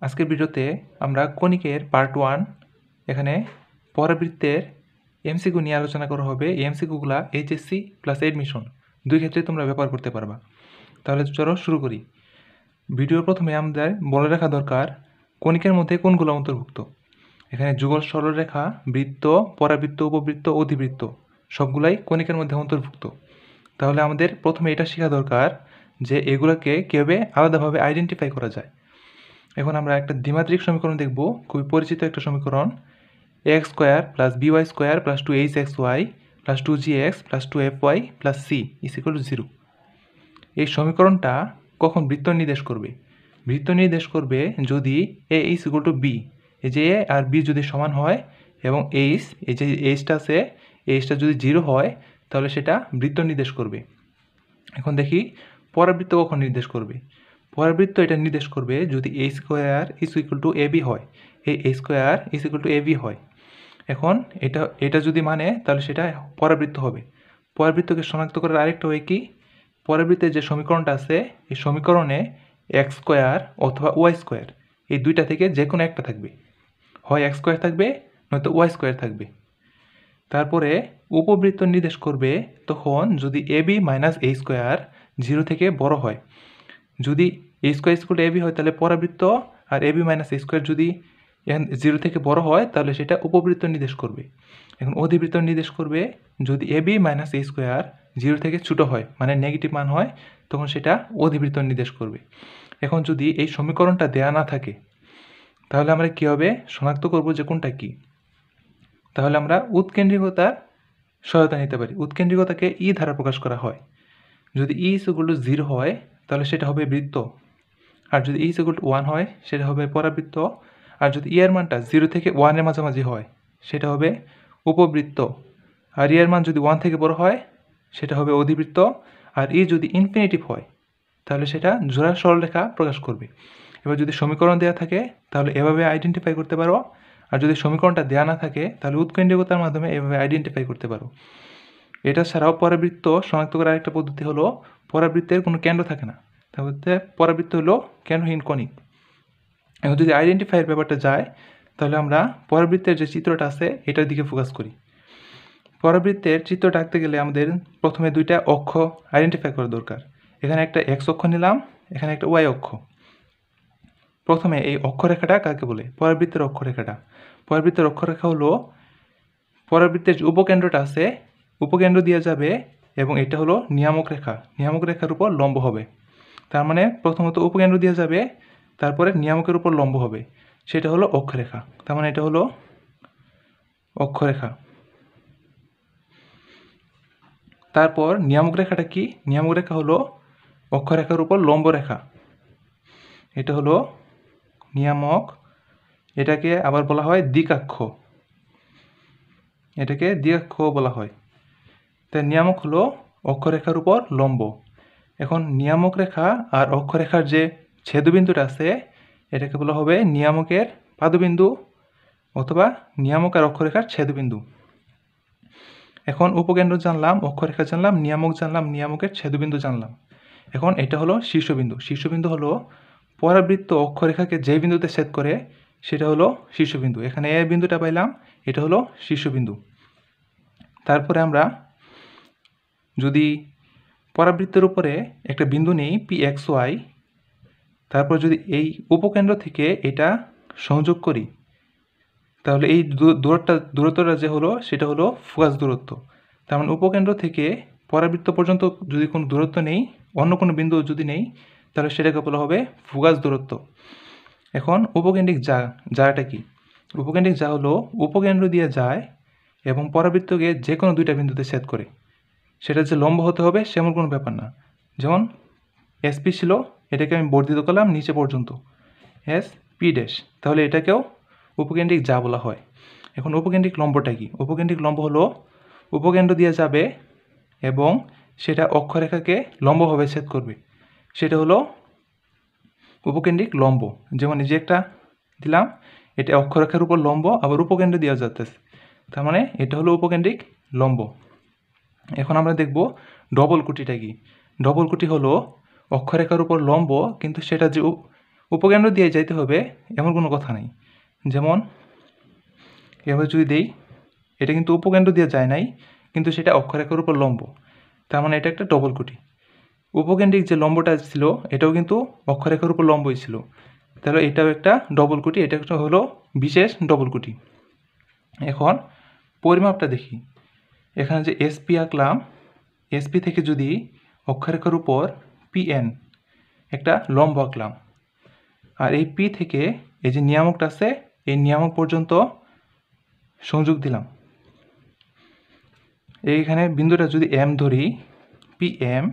আজকের ভিডিওতে আমরা কণিকের পার্ট 1 এখানে পরাবৃত্তের এমসিকিউ নিয়ে আলোচনা করা হবে। এই এমসিকিউগুলা এইচএসসি প্লাস এডমিশন দুই ক্ষেত্রে তোমরা ব্যবহার করতে পারবা। তাহলে চলো শুরু করি। ভিডিওর প্রথমে আমাদের বলে রাখা দরকার কণিকের মধ্যে কোনগুলো অন্তর্ভুক্ত। এখানে যুগল সরলরেখা, বৃত্ত, পরাবৃত্ত, উপবৃত্ত, অধিবৃত্ত সবগুলাই কণিকের মধ্যে অন্তর্ভুক্ত। তাহলে আমাদের প্রথমে এটা শেখা দরকার যে এগুলোকে কীভাবে আলাদাভাবে আইডেন্টিফাই করা যায়। এখন আমরা একটা দ্বিমাত্রিক সমীকরণ দেখব, খুবই পরিচিত একটা সমীকরণ, x square plus by square plus 2hxy plus 2gx plus 2fy plus c is equal to 0। এই সমীকরণটা কখন বৃত্ত নির্দেশ করবে? বৃত্ত নির্দেশ করবে যদি এ ইজ ইকুয়াল টু বি, এই যে এ আর বি যদি সমান হয় এবং এইচ, এই যে এইচটা আছে, এইচটা যদি 0 হয় তাহলে সেটা বৃত্ত নির্দেশ করবে। এখন দেখি পরাবৃত্ত কখন নির্দেশ করবে। পরাবৃত্ত এটা নির্দেশ করবে যদি A square is equal to A B হয়, এই A square is equal to A B হয়। এখন এটা যদি মানে তাহলে সেটা পরাবৃত্ত হবে। পরাবৃত্তকে শনাক্ত করার আরেকটা হয় কি, পরাবৃত্তের যে সমীকরণটা আছে এই সমীকরণে এক্স স্কোয়ার অথবা ওয়াই স্কোয়ার এই দুইটা থেকে যে কোনো একটা থাকবে, হয় এক্স স্কোয়ার থাকবে নয়তো ওয়াই স্কোয়ার থাকবে। তারপরে উপবৃত্ত নির্দেশ করবে তখন যদি A B minus A square 0 থেকে বড় হয়। যদি A square equal to A B হয় তাহলে পরাবৃত্ত, আর A B minus A square যদি 0 থেকে বড় হয় তাহলে সেটা উপবৃত্ত নির্দেশ করবে। এখন অধিবৃত্ত নির্দেশ করবে যদি A B minus A square 0 থেকে ছোটো হয়, মানে নেগেটিভ মান হয়, তখন সেটা অধিবৃত্ত নির্দেশ করবে। এখন যদি এই সমীকরণটা দেয়া না থাকে তাহলে আমরা কীভাবে শনাক্ত করব যে কোনটা কী? তাহলে আমরা উৎকেন্দ্রিকতার সহায়তা নিতে পারি। উৎকেন্দ্রিকতাকে ই দ্বারা প্রকাশ করা হয়। যদি ই ইজ ইকুয়াল টু 0 হয় তাহলে সেটা হবে বৃত্ত, আর যদি ই ইজ ইকুয়াল টু 1 হয় সেটা হবে পরাবৃত্ত, আর যদি ই এর মানটা 0 থেকে 1 এর মাঝামাঝি হয় সেটা হবে উপবৃত্ত, আর ই এর মান যদি 1 থেকে বড় হয় সেটা হবে অধিবৃত্ত, আর ই যদি ইনফিনিটিভ হয় তাহলে সেটা জোড়া সরলরেখা প্রকাশ করবে। এবার যদি সমীকরণ দেওয়া থাকে তাহলে এভাবে আইডেন্টিফাই করতে পারো, আর যদি সমীকরণটা দেওয়া না থাকে তাহলে উৎকেন্দ্রিকতার মাধ্যমে এভাবে আইডেন্টিফাই করতে পারো। এটা ছাড়াও পরাবৃত্ত শনাক্ত করার আরেকটা পদ্ধতি হলো পরাবৃত্তের কোনো কেন্দ্র থাকে না, তাহলে পরাবৃত্ত হলো কেন্দ্রহীন কণিক। এখন যদি আইডেন্টিফাইয়ের ব্যাপারটা যায় তাহলে আমরা পরাবৃত্তের যে চিত্রটা আছে এটার দিকে ফোকাস করি। পরাবৃত্তের চিত্রটা আঁকতে গেলে আমাদের প্রথমে দুইটা অক্ষ আইডেন্টিফাই করা দরকার। এখানে একটা এক্স অক্ষ নিলাম, এখানে একটা ওয়াই অক্ষ। প্রথমে এই অক্ষরেখাটা কাকে বলে? পরাবৃত্তের অক্ষরেখাটা। পরাবৃত্তের অক্ষরেখা হলো পরাবৃত্তের যে উপকেন্দ্রটা আছে উপকেন্দ্র দিয়ে যাবে এবং এটা হলো নিয়ামক রেখা, নিয়ামক রেখার উপর লম্ব হবে। তার মানে প্রথমত উপকেন্দ্র দিয়ে যাবে, তারপরে নিয়ামকের উপর লম্ব হবে, সেটা হলো অক্ষরেখা। তার মানে এটা হলো অক্ষরেখা। তারপর নিয়ামক রেখাটা কি? নিয়ামক রেখা হলো অক্ষরেখার উপর লম্ব রেখা, এটা হলো নিয়ামক। এটাকে আবার বলা হয় দ্বিকাক্ষ, এটাকে দ্বিকাক্ষ বলা হয়। তাই নিয়ামক হলো অক্ষরেখার উপর লম্ব। এখন নিয়ামক রেখা আর অক্ষরেখার যে ছেদবিন্দুটা আছে এটাকে বলা হবে নিয়ামকের পাদবিন্দু অথবা নিয়ামক আর অক্ষরেখার ছেদবিন্দু। এখন উপকেন্দ্র জানলাম, অক্ষরেখা জানলাম, নিয়ামক জানলাম, নিয়ামকের ছেদবিন্দু জানলাম। এখন এটা হলো শীর্ষবিন্দু। শীর্ষবিন্দু হলো পরাবৃত্ত অক্ষরেখাকে যে বিন্দুতে ছেদ করে সেটা হলো শীর্ষবিন্দু। এখানে এ বিন্দুটা পাইলাম, এটা হলো শীর্ষবিন্দু। তারপরে আমরা যদি পরাবৃত্তের উপরে একটা বিন্দু নেই পি এক্স ওয়াই, তারপর যদি এই উপকেন্দ্র থেকে এটা সংযোগ করি তাহলে এই দূরত্বটা যে হলো সেটা হলো ফোকাস দূরত্ব। তার মানে উপকেন্দ্র থেকে পরাবৃত্ত পর্যন্ত যদি কোনো দূরত্ব নেই, অন্য কোনো বিন্দু যদি নেই, তাহলে সেটাকে বলা হবে ফোকাস দূরত্ব। এখন উপকেন্দ্রিক যাটা কি? উপকেন্দ্রিক যা হলো উপকেন্দ্র দিয়ে যায় এবং পরাবৃত্তকে যে কোনো দুইটা বিন্দুতে ছেদ করে। সেটা যে লম্ব হতে হবে সেমন কোনো ব্যাপার না। যেমন এসপি ছিল, এটাকে আমি বর্ধিত করলাম নিচে পর্যন্ত, এস পি ড্যাশ, তাহলে এটাকেও উপকেন্দ্রিক যা বলা হয়। এখন উপকেন্দ্রিক লম্বটা কি? উপকেন্দ্রিক লম্ব হলো উপকেন্দ্র দিয়ে যাবে এবং সেটা অক্ষরেখাকে লম্বভাবে ছেদ করবে, সেটা হলো উপকেন্দ্রিক লম্ব। যেমন এই যে একটা দিলাম, এটা অক্ষরেখার উপর লম্ব, আবার উপকেন্দ্র দেওয়া যাচ্ছে, তার মানে এটা হলো উপকেন্দ্রিক লম্ব। এখন আমরা দেখব ডবল কুটিটা কি। ডবল কুটি হলো অক্ষরেখার উপর লম্ব কিন্তু সেটা যে উপকেন্দ্র দিয়ে যাইতে হবে এমন কোনো কথা নেই। যেমন এভাবে যদি দেই, এটা কিন্তু উপকেন্দ্র দিয়ে যায় নাই, কিন্তু সেটা অক্ষরেখার উপর লম্ব, তার মানে এটা একটা ডবল কোটি। উপকেন্দ্রিক যে লম্বটা ছিল এটাও কিন্তু অক্ষরেখার উপর লম্বই ছিল, তাহলে এটাও একটা ডবল কোটি, এটা একটা হলো বিশেষ ডবল কোটি। এখন পরিমাপটা দেখি, এখানে যে এসপি আঁকলাম, এসপি থেকে যদি অক্ষরেখার উপর পিএন একটা লম্ব আঁকলাম, আর এই পি থেকে এই যে নিয়ামকটা আছে এই নিয়ামক পর্যন্ত সংযোগ দিলাম। এইখানে বিন্দুটা যদি এম ধরি, পিএম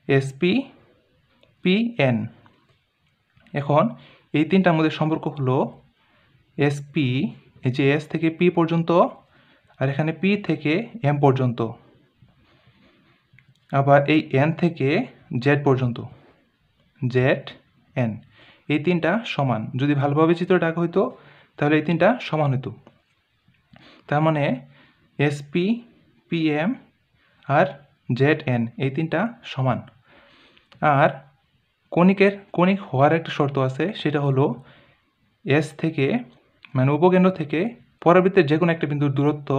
এসপি পিএন। এখন এই তিনটার মধ্যে সম্পর্ক হলো এসপি, এই যে এস থেকে পি পর্যন্ত, আর এখানে পি থেকে এম পর্যন্ত, আবার এই এন থেকে জেড পর্যন্ত, জেড এন, এই তিনটা সমান। যদি ভালোভাবে চিত্রটা আঁকা হইতো তাহলে এই তিনটা সমান হতো। তার মানে এসপি পিএম আর জেড এন এই তিনটা সমান। আর কণিক হওয়ার একটা শর্ত আছে, সেটা হলো এস থেকে মানে উপকেন্দ্র থেকে পরাবৃত্তের যে কোনো একটা বিন্দুর দূরত্ব,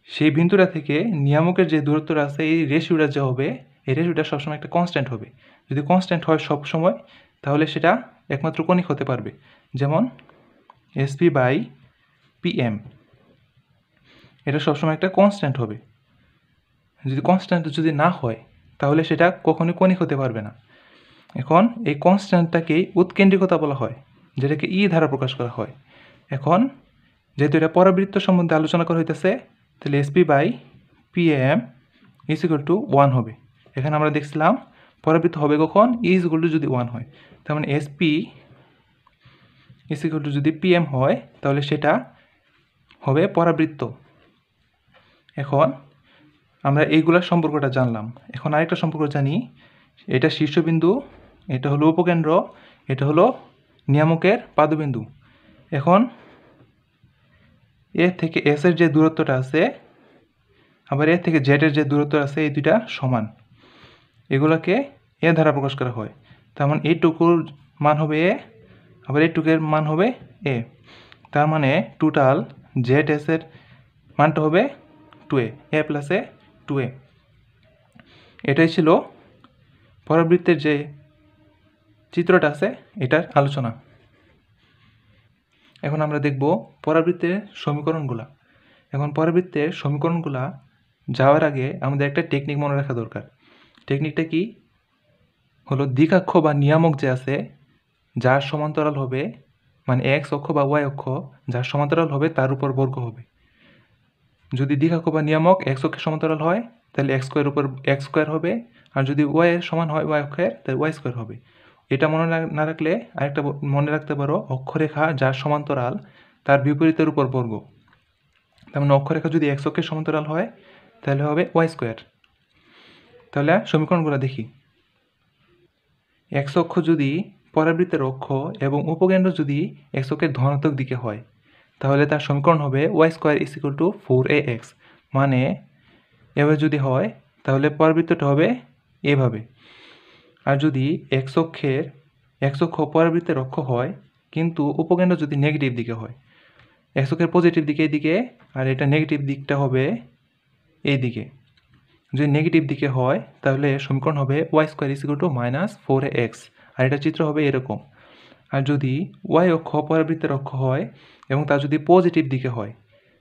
সেই বিন্দুটা থেকে নিয়ামকের যে দূরত্বটা আছে এই রেশিওটা যে হবে, এই রেশিওটা সবসময় একটা কনস্ট্যান্ট হবে। যদি কনস্ট্যান্ট হয় সব সময়, তাহলে সেটা একমাত্র কণিক হতে পারবে। যেমন এসপি বাই পিএম, এটা সবসময় একটা কনস্ট্যান্ট হবে। যদি কনস্ট্যান্ট যদি না হয় তাহলে সেটা কখনোই কণিক হতে পারবে না। এখন এই কনস্ট্যান্টটাকেই উৎকেন্দ্রিকতা বলা হয়, যেটাকে ই দ্বারা প্রকাশ করা হয়। এখন যেহেতু এটা পরাবৃত্ত সম্বন্ধে আলোচনা করা হইতেছে, তাহলে SP by PM is equal to 1 হবে। এখানে আমরা দেখছিলাম পরাবৃত্ত হবে কখন, ই ইজ ইকুয়াল টু যদি 1 হয়। তার মানে এসপি ইজ ইকুয়াল টু যদি পিএম হয় তাহলে সেটা হবে পরাবৃত্ত। এখন আমরা এইগুলার সম্পর্কটা জানলাম। এখন আরেকটা সম্পর্ক জানি, এটা শীর্ষবিন্দু, এটা হলো উপকেন্দ্র, এটা হলো নিয়ামকের পাদবিন্দু। এখন এ থেকে এস এর যে দূরত্বটা আছে, আবার এ থেকে জেড এর যে দূরত্ব আছে, এই দুইটা সমান। এগুলোকে এ দ্বারা প্রকাশ করা হয়। তার মানে এইটুকুর মান হবে এ, আবার এইটুকের মান হবে এ। তার মানে টোটাল জেড এস এর মানটা হবে 2a, এ প্লাস এ 2a। এটাই ছিল পরাবৃত্তের যে চিত্রটা আছে এটার আলোচনা। এখন আমরা দেখব পরাবৃত্তের সমীকরণগুলা। এখন পরাবৃত্তের সমীকরণগুলা যাওয়ার আগে আমাদের একটা টেকনিক মনে রাখা দরকার। টেকনিকটা কি হলো, দ্বিকাক্ষ বা নিয়ামক যে আছে যার সমান্তরাল হবে, মানে এক্স অক্ষ বা ওয়াই অক্ষ যার সমান্তরাল হবে তার উপর বর্গ হবে। যদি দ্বিকাক্ষ বা নিয়ামক এক্স অক্ষের সমান্তরাল হয় তাহলে এক্স স্কোয়ার উপর এক্স স্কোয়ার হবে, আর যদি ওয়াই এর সমান হয় ওয়াই অক্ষের তাহলে ওয়াই স্কোয়ার হবে। এটা মনে না রাখলে আরেকটা মনে রাখতে পারো, অক্ষরেখা যার সমান্তরাল তার বিপরীতের উপর বর্গ। তার মানে অক্ষরেখা যদি এক্স অক্ষের সমান্তরাল হয় তাহলে হবে ওয়াই স্কোয়ার। তাহলে সমীকরণগুলো দেখি। এক্স অক্ষ যদি পরাবৃত্তের অক্ষ এবং উপকেন্দ্র যদি এক্স অক্ষের ধনাত্মক দিকে হয় তাহলে তার সমীকরণ হবে Y square is equal to 4ax। মানে এভাবে যদি হয় তাহলে পরাবৃত্তটা হবে এভাবে। আর যদি এক্স অক্ষ পরাবৃত্তের অক্ষ হয় কিন্তু উপকেন্দ্র যদি নেগেটিভ দিকে হয়, এক্স অক্ষের পজিটিভ দিকে এইদিকে, আর এটা নেগেটিভ দিকটা হবে এই দিকে। যদি নেগেটিভ দিকে হয় তাহলে সমীকরণ হবে Y square is equal to -4ax, আর এটা চিত্র হবে এরকম। আর যদি ওয়াই অক্ষ পরাবৃত্তের অক্ষ হয় এবং তা যদি পজিটিভ দিকে হয়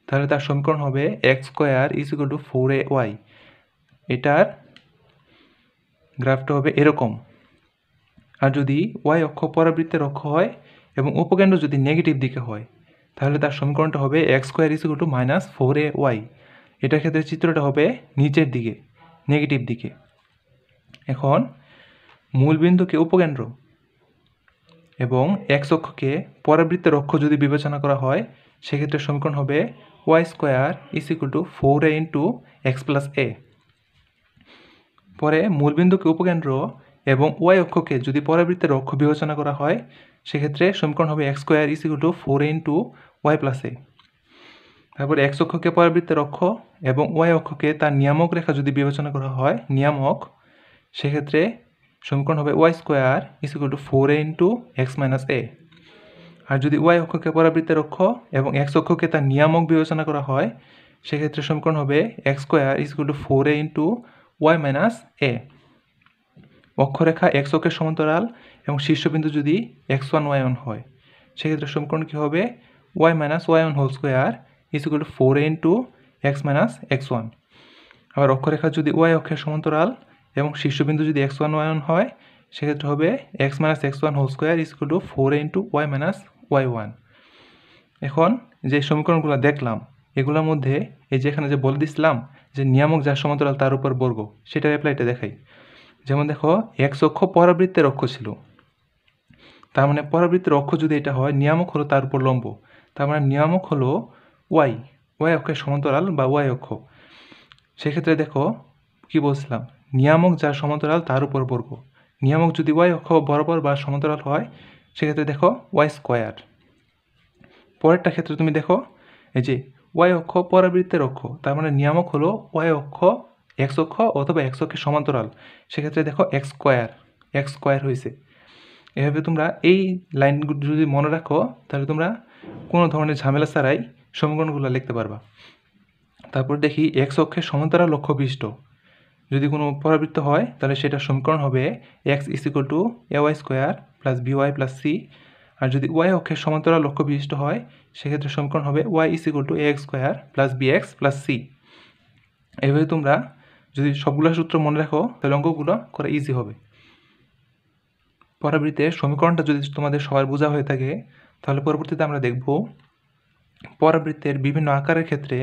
তাহলে তার সমীকরণ হবে X square is equal to 4ay, এটার গ্রাফটা হবে এরকম। আর যদি ওয়াই অক্ষ পরাবৃত্তের অক্ষ হয় এবং উপকেন্দ্র যদি নেগেটিভ দিকে হয় তাহলে তার সমীকরণটা হবে X square is equal to -4ay। এটার ক্ষেত্রে চিত্রটা হবে নিচের দিকে, নেগেটিভ দিকে। এখন মূলবিন্দুকে উপকেন্দ্র এবং এক্স অক্ষকে পরাবৃত্তের অক্ষ যদি বিবেচনা করা হয় সেক্ষেত্রে সমীকরণ হবে Y square is equal to 4a into x plus A. পরে মূলবিন্দুকে উপকেন্দ্র এবং ওয়াই অক্ষকে যদি পরাবৃত্তের অক্ষ বিবেচনা করা হয় সেক্ষেত্রে সমীকরণ হবে X square is equal to 4a into Y plus A. তারপর এক্স অক্ষকে পরাবৃত্তের অক্ষ এবং ওয়াই অক্ষকে তার নিয়ামক রেখা যদি বিবেচনা করা হয় নিয়ামক, সেক্ষেত্রে সমীকরণ হবে Y square is equal to 4a into x minus A. আর যদি ওয়াই অক্ষকে পরাবৃত্তের অক্ষ এবং এক্স অক্ষকে তার নিয়ামক বিবেচনা করা হয়, সেক্ষেত্রে সমীকরণ হবে X square is equal to 4a into Y minus A. অক্ষরেখা এক্স অক্ষের সমান্তরাল এবং শীর্ষবিন্দু যদি x1 y1 হয়, সেক্ষেত্রে সমীকরণ কী হবে y minus y1 whole square is equal to 4a into x minus x1। আবার অক্ষরেখা যদি ওয়াই অক্ষের সমান্তরাল এবং শীর্ষবিন্দু যদি x1 y1 হয়, সেক্ষেত্রে হবে x minus x1 whole square is equal to 4a into Y minus y1। এখন যে সমীকরণগুলো দেখলাম এগুলোর মধ্যে এই যে এখানে যে বলে দিছিলাম যে নিয়ামক যার সমান্তরাল তার উপর বর্গ, সেটার অ্যাপ্লাইটা দেখাই। যেমন দেখো এক্স অক্ষ পরাবৃত্তের অক্ষ ছিল, তার মানে পরাবৃত্তের অক্ষ যদি এটা হয়, নিয়ামক হলো তার উপর লম্ব, তার মানে নিয়ামক হলো ওয়াই অক্ষের সমান্তরাল বা ওয়াই অক্ষ। সেক্ষেত্রে দেখো কি বলছিলাম, নিয়ামক যার সমান্তরাল তার উপর বর্গ। নিয়ামক যদি ওয়াই অক্ষ বরাবর বা সমান্তরাল হয়, সেক্ষেত্রে দেখো ওয়াই স্কোয়ার। পরেরটা ক্ষেত্রে তুমি দেখো এই যে ওয়াই অক্ষ পরাবৃত্তের অক্ষ, তার মানে নিয়ামক হলো ওয়াই অক্ষ এক্স অক্ষ অথবা এক্স অক্ষের সমান্তরাল, সেক্ষেত্রে দেখো এক্স স্কোয়ার হয়েছে। এভাবে তোমরা এই লাইনগুলো যদি মনে রাখো, তাহলে তোমরা কোনো ধরনের ঝামেলা ছাড়াই সমীকরণগুলো লিখতে পারবা। তারপর দেখি এক্স অক্ষের সমান্তরাল লক্ষ্য বিশিষ্ট যদি কোনো পরাবৃত্ত হয়, তাহলে সেটার সমীকরণ হবে x is equal to A Y square plus B Y plus C. আর যদি ওয়াই অক্ষের সমান্তরাল লক্ষ্য বিশিষ্ট হয়, সেক্ষেত্রে সমীকরণ হবে Y is equal to A x square plus B x plus c. এইভাবে তোমরা যদি সবগুলো সূত্র মনে রাখো, তাহলে অঙ্কগুলো করা ইজি হবে। পরাবৃত্তের সমীকরণটা যদি তোমাদের সবার বোঝা হয়ে থাকে, তাহলে পরবর্তীতে আমরা দেখব পরাবৃত্তের বিভিন্ন আকারের ক্ষেত্রে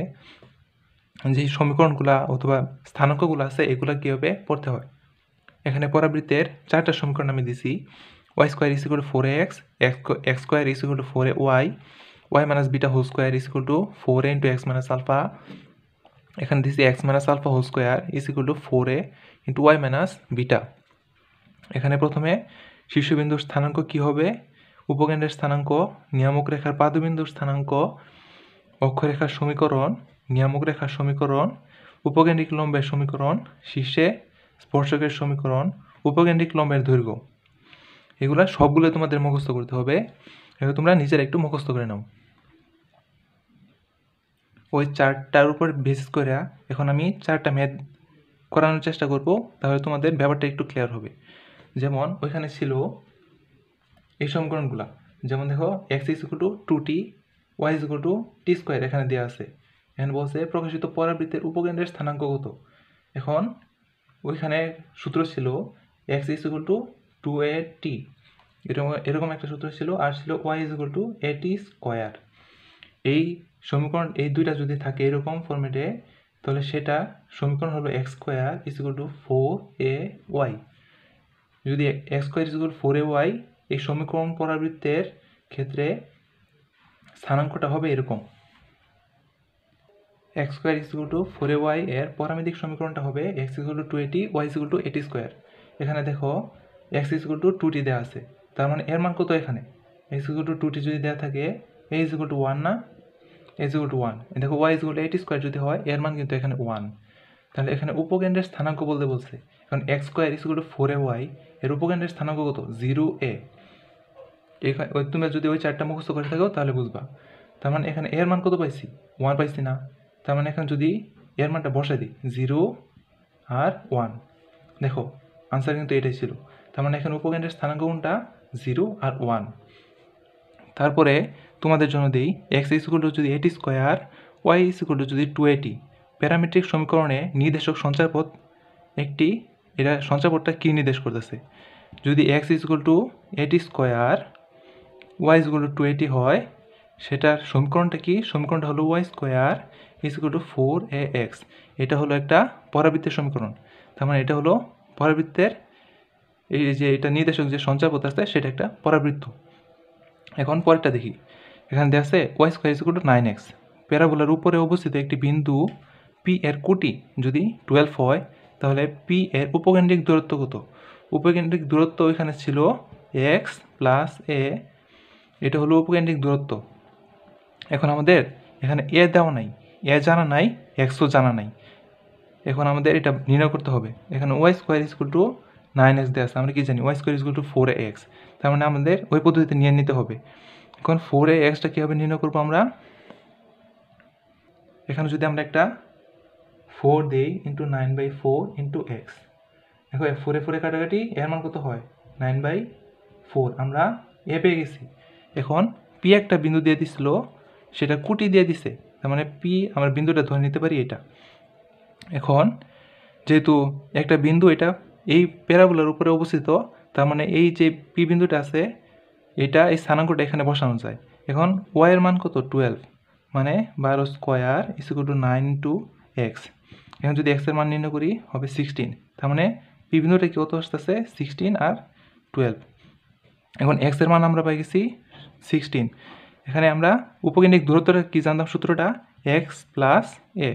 যে সমীকরণগুলা অথবা স্থানাঙ্কগুলো আছে এগুলো কীভাবে পড়তে হয়। এখানে পরাবৃত্তের 4টা সমীকরণ আমি দিছি। Y square is equal to 4ax, x square is equal to 4ay, y minus beta whole square is equal to 4a into x minus alpha. এখানে দিছি x minus alpha whole square is equal to 4a into Y minus beta. এখানে প্রথমে শীর্ষবিন্দুর স্থানাঙ্ক কী হবে, উপকেন্দ্রের স্থানাঙ্ক, নিয়ামক রেখার পাদবিন্দুর স্থানাঙ্ক, অক্ষরেখার সমীকরণ, নিয়ামক রেখার সমীকরণ, উপকেন্দ্রিক লম্বের সমীকরণ, শীর্ষে স্পর্শকের সমীকরণ, উপকেন্দ্রিক লম্বের দৈর্ঘ্য। এগুলো সবগুলো তোমাদের মুখস্থ করতে হবে। এগুলো তোমরা নিজের একটু মুখস্থ করে নাও। ওই 4টার উপর বেসিস করে এখন আমি 4টা ম্যাথ করানোর চেষ্টা করব, তাহলে তোমাদের ব্যাপারটা একটু ক্লিয়ার হবে। যেমন ওইখানে ছিল এই সমীকরণগুলো, যেমন দেখো x is equal to 2t, y is equal to t square এখানে দেওয়া আছে। এখানে বলছে প্রকাশিত পরাবৃত্তের উপকেন্দ্রের স্থানাঙ্ক কত। এখন ওইখানে সূত্র ছিল x is equal to 2at, এরকম একটা সূত্র ছিল, আর ছিল y is equal to at square. এই সমীকরণ এই দুইটা যদি থাকে এরকম ফরম্যাটে, তাহলে সেটা সমীকরণ হলো x square is equal to 4ay। যদি x square is equal to 4ay, এই সমীকরণ পরাবৃত্তের ক্ষেত্রে স্থানাঙ্কটা হবে এরকম। X square is equal to 4ay এর পরামিতিক সমীকরণটা হবে x is equal to 2at, y is equal to at square. এখানে দেখো x is equal to 2t দেওয়া আছে, তার মানে এর মান কত, এখানে x is equal to 2t যদি দেওয়া থাকে, এ ইজ ইকুয়াল টু 1 না, এ ইজ ইকুয়াল টু 1। দেখো y is equal to at square যদি হয়, এর মান কিন্তু এখানে 1। তাহলে এখানে উপকেন্দ্রের স্থানাঙ্ক বলতে বলছে। এখন x square is equal to 4ay এর উপকেন্দ্রের স্থানাঙ্ক কত, 0a। এখানে তুমি যদি ওই 4টা মুখস্থ করে থাকো তাহলে বুঝবা। তার মানে এখানে এর মান কত পাইছি, 1 পাইছি না। তার মানে এখানে যদি এর মানটা বসাই দিই 0 আর 1, দেখো আনসার কিন্তু এটাই ছিল। তার মানে এখানে উপকেন্দ্রের স্থানাঙ্ক কোনটা, 0 আর 1। তারপরে তোমাদের জন্য দিই এক্স ইজ ইকুয়াল টু যদি at square, y is equal to যদি 2at, প্যারামেট্রিক সমীকরণে নির্দেশক সঞ্চারপথ একটি, এটা সঞ্চারপথটা কী নির্দেশ করতেছে। যদি x is equal to at square, y is equal to 2at হয়, সেটার সমীকরণটা কি, সমীকরণটা হলো y square is equal to 4ax। এটা হলো একটা পরাবৃত্তের সমীকরণ। তার মানে এটা হলো পরাবৃত্তের এই যে এটা নির্দেশক যে সঞ্চারপথ আছে সেটা একটা পরাবৃত্ত। এখন পরেরটা দেখি, এখানে দেওয়া আছে y square is equal to 9x। প্যারাবোলার উপরে অবস্থিত একটি বিন্দু পি এর কোটি যদি 12 হয়, তাহলে পি এর উপকেন্দ্রিক দূরত্ব কত। উপকেন্দ্রিক দূরত্ব এখানে ছিল x প্লাস এ, এটা হলো উপকেন্দ্রিক দূরত্ব। এখন আমাদের এখানে এ দেওয়া নাই, এ জানা নাই, এক্সও জানা নাই। এখন আমাদের এটা নির্ণয় করতে হবে। এখানে y square is equal to 9x দেওয়া আছে, আমরা কি জানি y square equal to 4ax, তার মানে আমাদের ওই পদ্ধতিতে নিয়ে নিতে হবে। এখন 4axটা কীভাবে নির্ণয় করবো আমরা, এখানে যদি আমরা একটা 4 দেই ইন্টু 9/4 ইন্টু এক্স, দেখো 4 4 কাটাকাটি, এর মান কত হয় 9/4, আমরা এ পেয়ে গেছি। এখন পি একটা বিন্দু দিয়ে দিছিল, সেটা কুটি দিয়ে দিছে, তার মানে পি আমরা বিন্দুটা ধরে নিতে পারি এটা। এখন যেহেতু একটা বিন্দু এটা এই প্যারাবোলার উপরে অবস্থিত, তার মানে এই যে পি বিন্দুটা আছে এটা এই স্থানাঙ্কটা এখানে বসানো যায়। এখন ওয়াই এর মান কত 12, মানে 12 square equal two 9 into x. এখন যদি এক্সের মান নির্ণয় করি হবে 16, তার মানে পি বিন্দুটা কত আসতেছে 16 আর 12। এখন এক্সের মান আমরা পাই গেছি 16। এখানে আমরা উপকেন্দ্রিক দূরত্বটা কি জানতাম, সূত্রটা এক্স প্লাস এ।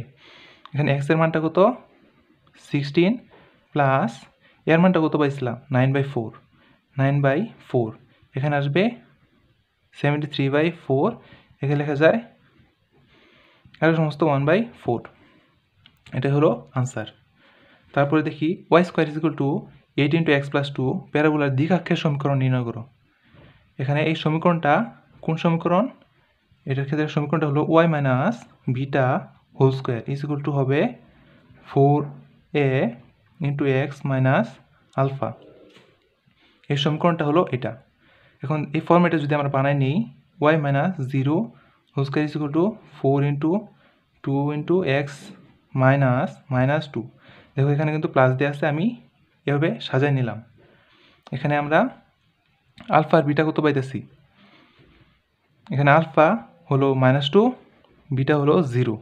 এখানে এক্সের মানটা কত 16 প্লাস এর মানটা কত পাইছিলাম 9/4, 9/4 এখানে আসবে 73/4, এখানে লেখা যায় আর সমস্ত 1/4, এটা হলো আনসার। তারপরে দেখি Y square equal to 8 into x plus 2 প্যারাবোলার দ্বিঘাক্ষের সমীকরণ নির্ণয় করো। এখানে এই সমীকরণটা কোন সমীকরণ, এটার ক্ষেত্রে সমীকরণটা হলো y minus beta whole square equal to হবে 4a into x minus alpha. এই সমীকরণটা হলো এটা। এখন এই ফর্মেটে যদি আমরা বানাই নিই y minus 0 whole square equal to 4 into 2 into x minus 2, দেখো এখানে কিন্তু প্লাস দেওয়া আছে, আমি এভাবে সাজাই নিলাম। এখানে আমরা আলফা আর বিটা কত পাইতেছি, এখানে আলফা হলো -2, বিটা হলো 0,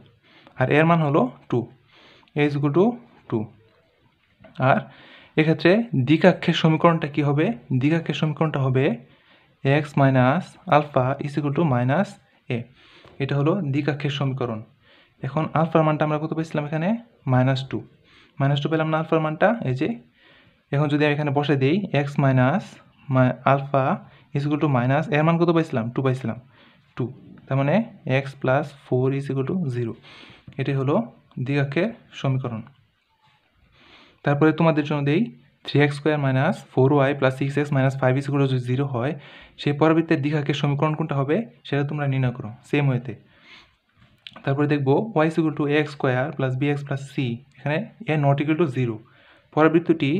আর এর মান হলো 2, এ ইজ ইকুয়াল টু 2। আর এক্ষেত্রে দ্বিঘাক্ষের সমীকরণটা কি হবে, দ্বিঘাক্ষের সমীকরণটা হবে x minus alpha is equal to minus A, এটা হলো দ্বিঘাক্ষের সমীকরণ। এখন আলফার মানটা আমরা কত পেয়েছিলাম, এখানে -2 পেলাম না আলফার মানটা, এই যে। এখন যদি আমি এখানে বসে দিই x minus alpha is equal to minus এর মান কত পাইছিলাম 2 পাইছিলাম, 2, তার মানে x plus 4 is equal to 0, এটাই হলো দ্বিঘাক্ষের সমীকরণ। তারপরে তোমাদের জন্য দেই 3x square minus 4y plus 6x minus 5 is equal to 0 হয়, সেই পরবর্তীতে দ্বিঘাক্ষের সমীকরণ কোনটা হবে সেটা তোমরা নির্ণয় করো সেম ওয়েতে। তারপরে দেখবো y is equal two ax square plus bx plus c, এখানে a নট ইকুয়াল টু 0, পরবৃত্তটি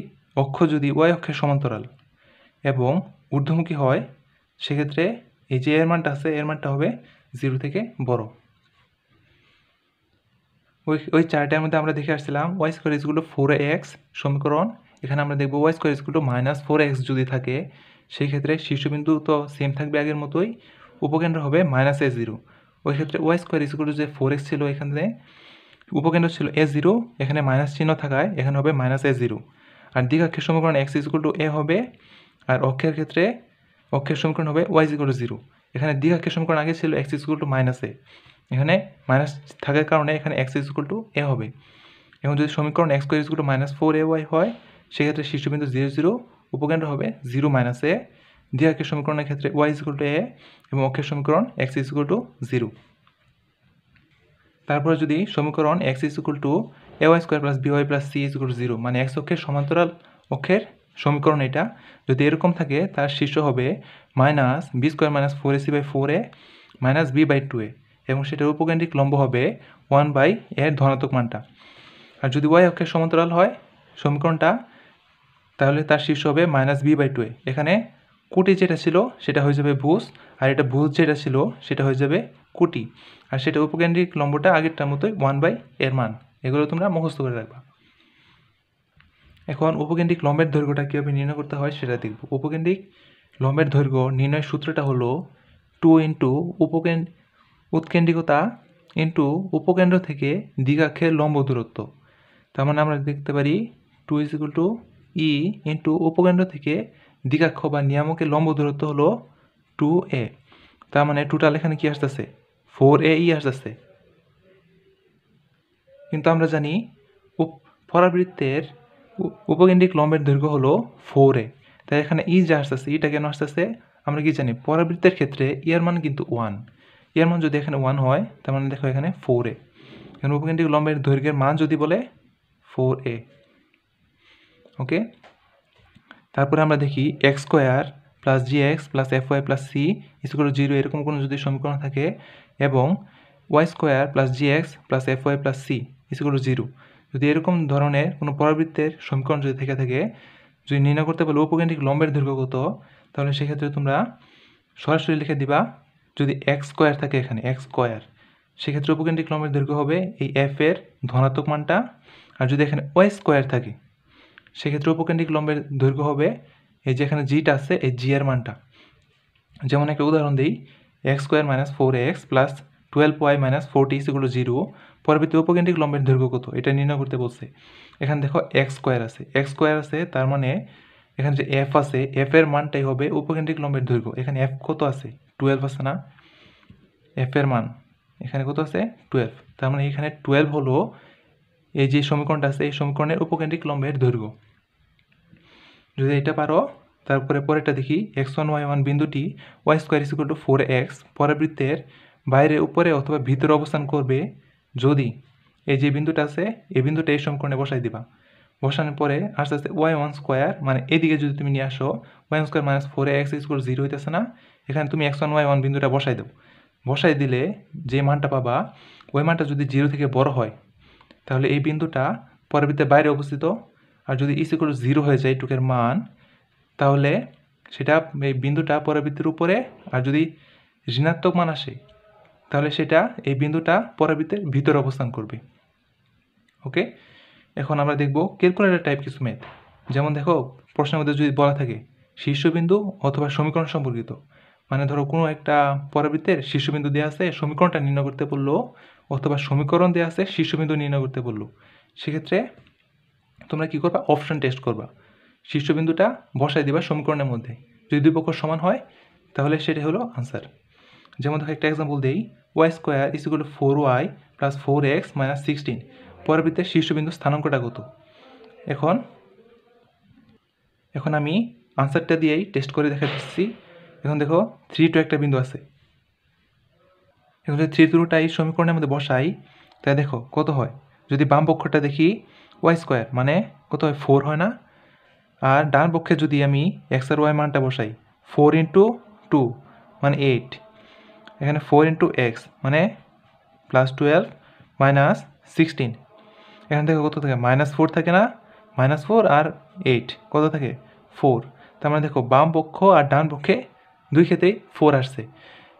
অক্ষ যদি y অক্ষের সমান্তরাল এবং ঊর্ধ্বমুখী হয়, সেক্ষেত্রে এই যে এর মানটা আছে এর মানটা হবে 0 থেকে বড়। ওই চারটার মধ্যে আমরা দেখে আসছিলাম y square is equal to 4x সমীকরণ, এখানে আমরা দেখবো y square is equal to -4x যদি থাকে, সেই ক্ষেত্রে শীর্ষবিন্দু তো সেম থাকবে আগের মতোই, উপকেন্দ্র হবে -a0। ওই ক্ষেত্রে y square is equal to যে 4x ছিল, এখানে উপকেন্দ্র ছিল a0, এখানে মাইনাস চিহ্ন থাকায় এখানে হবে -a0। আর দ্বিঘাক্ষের সমীকরণ x is equal two a হবে, আর অক্ষের ক্ষেত্রে অক্ষের সমীকরণ হবে y ইজ ইকুয়াল টু 0। এখানে দ্বিঘাক্ষের সমীকরণ আগে ছিল x is equal two -a, এখানে মাইনাস থাকার কারণে এখানে x is equal two a হবে। এখন যদি সমীকরণ x square is equal to -4ay হয়, সেক্ষেত্রে শীর্ষবিন্দু 0 0, উপকেন্দ্র হবে 0 - a। দ্বিঘাক্ষের সমীকরণের ক্ষেত্রে y is equal two a এবং অক্ষের সমীকরণ x ইজ ইকুয়াল টু 0। তারপরে যদি সমীকরণ x is equal two ay square plus by plus c is equal to 0, মানে x অক্ষের সমান্তরাল অক্ষের সমীকরণ এটা যদি এরকম থাকে, তার শীর্ষ হবে -b square minus 4ac/4a minus b/2a, এবং সেটার উপকেন্দ্রিক লম্ব হবে 1/a এর ধনাত্মক মানটা। আর যদি y অক্ষের সমান্তরাল হয় সমীকরণটা, তাহলে তার শীর্ষ হবে -b/2a। এখানে কুটি যেটা ছিল সেটা হয়ে যাবে ভুজ, আর এটা ভুজ যেটা ছিল সেটা হয়ে যাবে কুটি, আর সেটা উপকেন্দ্রিক লম্বটা আগেরটার মতোই 1/a এর মান। এগুলো তোমরা মুখস্থ করে রাখবা। এখন উপকেন্দ্রিক লম্বের দৈর্ঘ্যটা কীভাবে নির্ণয় করতে হয় সেটা দেখব। উপকেন্দ্রিক লম্বের দৈর্ঘ্য নির্ণয়ের সূত্রটা হলো 2 ইন্টু উৎকেন্দ্রিকতা ইন্টু উপকেন্দ্র থেকে দ্বিঘাক্ষের লম্ব দূরত্ব। তার মানে আমরা দেখতে পারি 2 is equal to E into উপকেন্দ্র থেকে দ্বিঘাক্ষ বা নিয়ামকের লম্ব দূরত্ব হলো 2a। তার মানে টোটাল এখানে কি আসতেছে 4ae আসতেছে। কিন্তু আমরা জানি পরাবৃত্তের উপকেন্দ্রিক লম্বের দৈর্ঘ্য হলো 4a, তাই এখানে ই যে আসতেছে, ইটা কেন আসতেছে আমরা কি জানি, পরাবৃত্তের ক্ষেত্রে এর মান কিন্তু 1, এর মান যদি এখানে 1 হয় তার মানে দেখো এখানে 4a, এখানে উপকেন্দ্রিক লম্বের দৈর্ঘ্যের মান যদি বলে 4a। ওকে, তারপরে আমরা দেখি x square plus g x plus f y plus c equal to 0 এরকম কোনো যদি সমীকরণ থাকে এবং y square plus g x plus f y plus c equal to 0 যদি এরকম ধরনের কোনো পরাবৃত্তের সমীকরণ যদি থেকে থাকে, যদি নির্ণয় করতে বলো উপকেন্দ্রিক লম্বের দৈর্ঘ্য কত, তাহলে সেক্ষেত্রে তোমরা সরাসরি লিখে দিবা যদি এক্স স্কোয়ার থাকে এখানে এক্স স্কোয়ার, সেক্ষেত্রে উপকেন্দ্রিক লম্বের দৈর্ঘ্য হবে এই এফ এর ধনাত্মক মানটা। আর যদি এখানে ওয়াই স্কোয়ার থাকে সেক্ষেত্রে উপকেন্দ্রিক লম্বের দৈর্ঘ্য হবে এই যে এখানে জিটা আছে এই জি এর মানটা। যেমন একটা উদাহরণ দিই, x square minus 4x plus 12y minus 40 equal to 0, পরবর্তী উপকেন্দ্রিক লম্বের দৈর্ঘ্য কত এটা নির্ণয় করতে বলছে। এখানে দেখো এক্স স্কোয়ার আছে, তার মানে এখানে যে এফ আছে এফ এর মানটাই হবে উপকেন্দ্রিক লম্বের দৈর্ঘ্য। এখানে এফ কত আছে 12 আছে না, এফ এর মান এখানে কত আছে 12, তার মানে এখানে 12 হলো এই যে সমীকরণটা আছে এই সমীকরণের উপকেন্দ্রিক লম্বের দৈর্ঘ্য। যদি এটা পারো তারপরে পরেরটা দেখি, x1y1 বিন্দুটি y square equal to 4x পরাবৃত্তের বাইরে উপরে অথবা ভিতরে অবস্থান করবে যদি এই যে বিন্দুটা আছে এই বিন্দুটা এই সমীকরণে বসাই দিবা। বসানোর পরে আস্তে আস্তে y1 স্কোয়ার মানে এদিকে যদি তুমি নিয়ে আসো y1 square minus 4x equal 0 হইতেছে না, এখানে তুমি x1y1 বিন্দুটা বসাই দাও। বসাই দিলে যে মানটা পাবা ওই মানটা যদি 0 থেকে বড় হয় তাহলে এই বিন্দুটা পরাবৃত্তের বাইরে অবস্থিত। আর যদি ইকুয়াল 0 হয়ে যায় টুকের মান, তাহলে সেটা এই বিন্দুটা পরাবৃত্তের উপরে, আর যদি ঋণাত্মক মান আসে তাহলে সেটা এই বিন্দুটা পরাবৃত্তের ভিতরে অবস্থান করবে। ওকে, এখন আমরা দেখব ক্যালকুলেটর টাইপ কিছু ম্যাথ। যেমন দেখো প্রশ্নের মধ্যে যদি বলা থাকে শীর্ষবিন্দু অথবা সমীকরণ সম্পর্কিত, মানে ধরো কোনো একটা পরাবৃত্তের শীর্ষবিন্দু দেওয়া আছে সমীকরণটা নির্ণয় করতে বললো, অথবা সমীকরণ দেওয়া আছে শীর্ষবিন্দু নির্ণয় করতে বললো, সেক্ষেত্রে তোমরা কী করবা অপশন টেস্ট করবা, শীর্ষবিন্দুটা বসাই দিবা সমীকরণের মধ্যে, যদি দুই পক্ষ সমান হয় তাহলে সেটা হলো আনসার। যেমন দেখো একটা এক্সাম্পল দেই, y square equal to 4y plus 4x minus 16, পরবর্তীতে শীর্ষবিন্দু স্থানাঙ্কটা কত। এখন আমি আনসারটা দিয়েই টেস্ট করে দেখা দিচ্ছি। এখন দেখো 3 2 একটা বিন্দু আছে, এখন যদি 3 2টা এই সমীকরণের মধ্যে বসাই তাই দেখো কত হয়। যদি বাম পক্ষটা দেখি ওয়াই স্কোয়ার মানে কত হয় 4 হয় না, আর ডান পক্ষে যদি আমি এক্স আর ওয়াই মানটা বসাই 4 ইন্টু 2 মানে 8, এখানে 4 ইন্টু এক্স মানে প্লাস 12 মাইনাস 16, এখান থেকে কত থাকে -4 থাকে না, -4 আর 8 কত থাকে 4, তার মানে দেখো বাম পক্ষ আর ডান পক্ষে দুই ক্ষেত্রেই 4 আসছে।